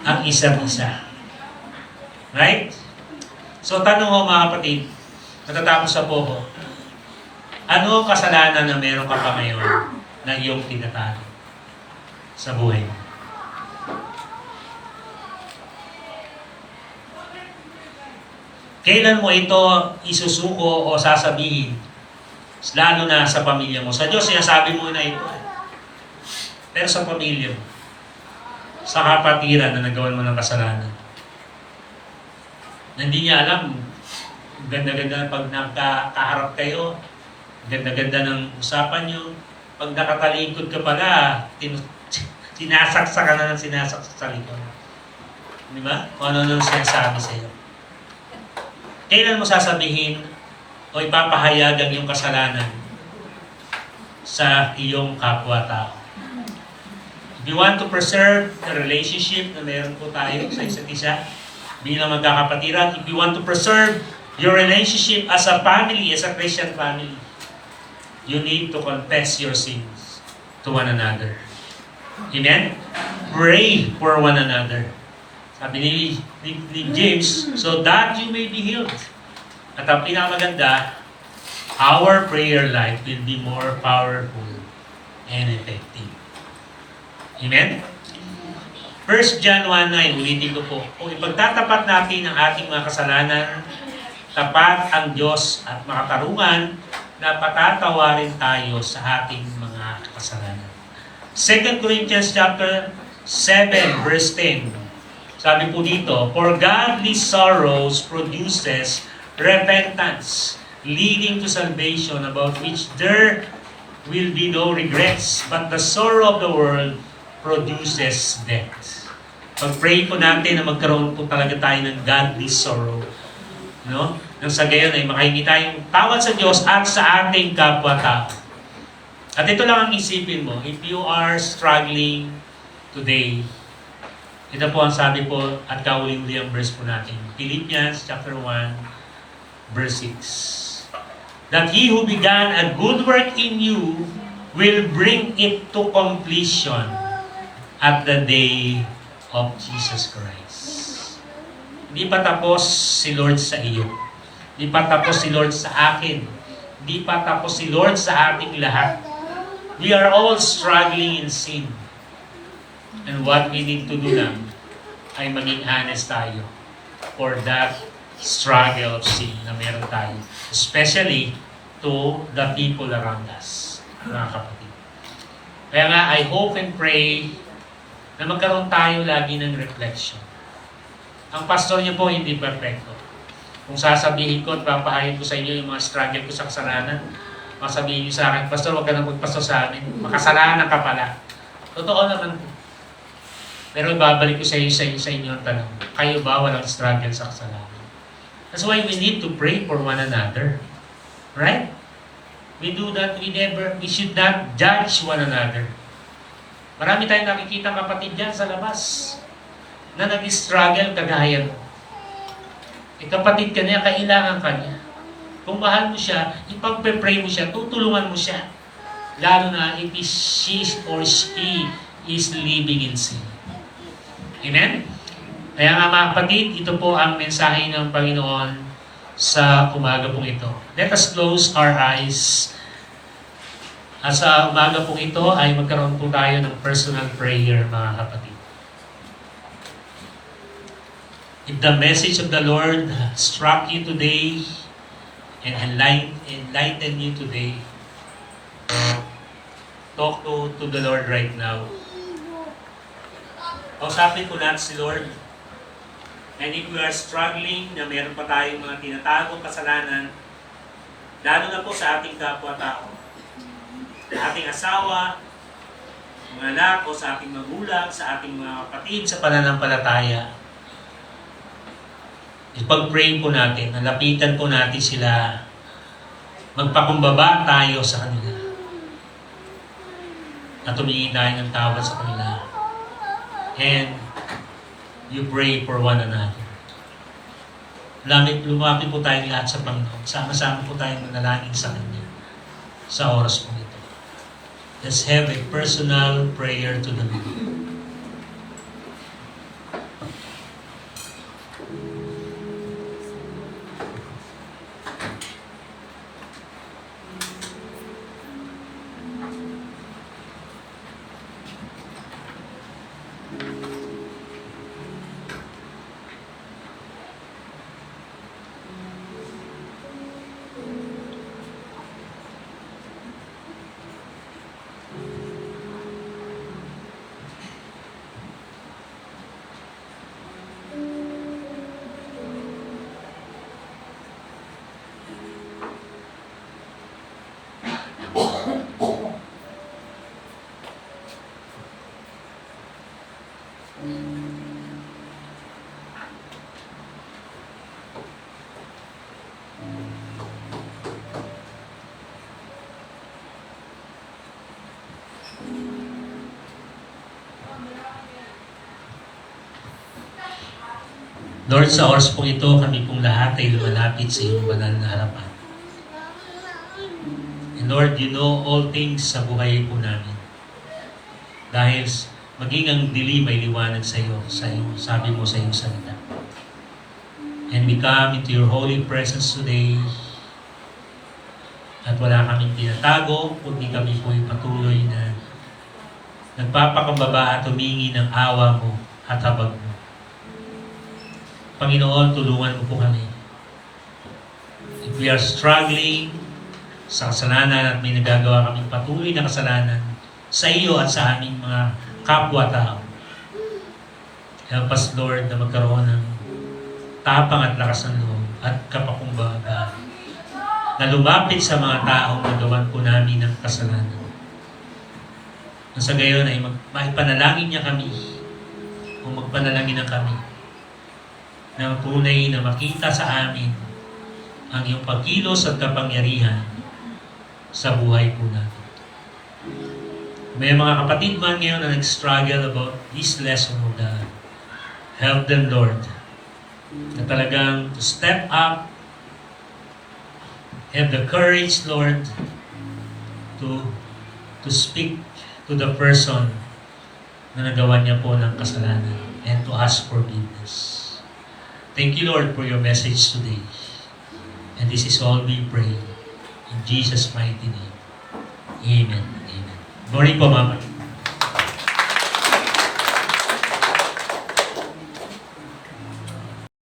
ang isa't isa. Right? So tanong ko mga kapatid, natatapos sa po ko, ano kasalanan na meron ka pa ngayon na iyong tinatalo sa buhay mo? Kailan mo ito isusuko o sasabihin? Lalo na sa pamilya mo. Sa Diyos, sinasabi mo na ito. Pero sa pamilya mo, sa kapatiran na nagawan mo ng kasalanan, na hindi niya alam, ganda-ganda pag nakaharap kayo, ganda-ganda ng usapan nyo, pag nakatalikod ka pala, sinasaksa ka na ng sinasaksa sa likod. Di ba? Kung ano nang sinasabi sa iyo. Kailan mo sasabihin o ipapahayagan yung kasalanan sa iyong kapwa-tao? If you want to preserve the relationship na meron po tayo sa isa't isa bilang magkakapatiran, if you want to preserve your relationship as a family, as a Christian family, you need to confess your sins to one another. Amen? Pray for one another. Sabi ni James, so that you may be healed. At ang pinakamaganda, our prayer life will be more powerful and effective. Amen? 1 John 1:9, ulitin ko po, kung ipagtatapat natin ang ating mga kasalanan, tapat ang Diyos at makatarungan na patatawarin tayo sa ating mga kasalanan. 2 Corinthians chapter 7 verse 10. Sabi po dito, "For godly sorrows produces repentance, leading to salvation, about which there will be no regrets, but the sorrow of the world produces death." Pag-pray po natin na magkaroon po talaga tayo ng godly sorrow. No? Nang sa gayon ay makahingi tayong tawad sa Diyos at sa ating kapwa-tao. At ito lang ang isipin mo, if you are struggling today, ito po ang sabi po at kauli-uli ang verse po natin. Philippians chapter 1, verse 6. That he who began a good work in you will bring it to completion at the day of Jesus Christ. Hindi pa tapos si Lord sa iyo. Hindi pa tapos si Lord sa akin. Hindi pa tapos si Lord sa ating lahat. We are all struggling in sin. And what we need to do lang ay maging honest tayo for that struggle of sin na meron tayo. Especially to the people around us, mga kapatid. Kaya nga, I hope and pray na magkaroon tayo lagi ng reflection. Ang pastor niyo po hindi perfecto. Kung sasabihin ko at papahayag ko sa inyo yung mga struggle ko sa kasalanan, masabihin niyo sa akin, "Pastor, huwag ka nang magpastor sa amin. Makasalanan ka pala." Totoo naman po. Pero babalik ko sa inyo ang tanong, kayo ba walang struggle sa kasalanan? That's why we need to pray for one another. Right? We do that, we should not judge one another. Marami tayong nakikita kapatid dyan sa labas na nag-struggle kagaya mo. Kapatid ka niya, kailangan ka niya. Kung mahal mo siya, ipagpe-pray mo siya, tutulungan mo siya. Lalo na if she or he is living in sin. Amen? Kaya nga mga kapatid, ito po ang mensahe ng Panginoon sa umaga pong ito. Let us close our eyes. At sa umaga pong ito ay magkaroon po tayo ng personal prayer, mga kapatid. If the message of the Lord struck you today and enlighten you today, talk to the Lord right now. Kausapin po natin si Lord. And if we are struggling na meron pa tayong mga tinatagong kasalanan, lalo na po sa ating kapwa-tao, sa ating asawa, mga anak o sa ating magulang, sa ating mga kapatid sa pananampalataya, ipag-pray po natin, nalapitan po natin sila, magpakumbaba tayo sa kanila, at humingi tayo ng tawad sa kanila. And you pray for one another. Lumapit po tayong lahat sa Panginoon. Sama-sama po tayong manalangin sa Kanya sa oras po ito. Let's have a personal prayer to the Lord. Lord, sa oras pong ito, kami pong lahat ay lumalapit sa iyong banal na harapan. And Lord, you know all things sa buhay po namin. Dahil maging ang dilim ay liwanag sa iyo, sabi mo sa iyong salita. And we come into your holy presence today, at wala kaming tinatago, kundi kami po ay patuloy na nagpapakambaba at humingi ng awa mo at habag mo. Panginoon, tulungan mo po kami If we are struggling sa kasalanan at may nagagawa kaming patuloy na kasalanan sa iyo at sa aming mga kapwa-tao, help us, Lord, na magkaroon ng tapang at lakas ng loob at kapakumbaba na lumapit sa mga taong nagawan po namin ng kasalanan. Na sa gayon ay maipanalangin niya kami o magpanalangin na kami na tunay na makita sa amin ang iyong pagkilos at kapangyarihan sa buhay po natin. May mga kapatid man ngayon na nag-struggle about this lesson of God. Help them, Lord, na talagang to step up, have the courage, Lord, to speak to the person na nagawa niya po ng kasalanan and to ask forgiveness. Thank you, Lord, for your message today. And this is all we pray in Jesus' mighty name. Amen. Amen. Morning po, Mama.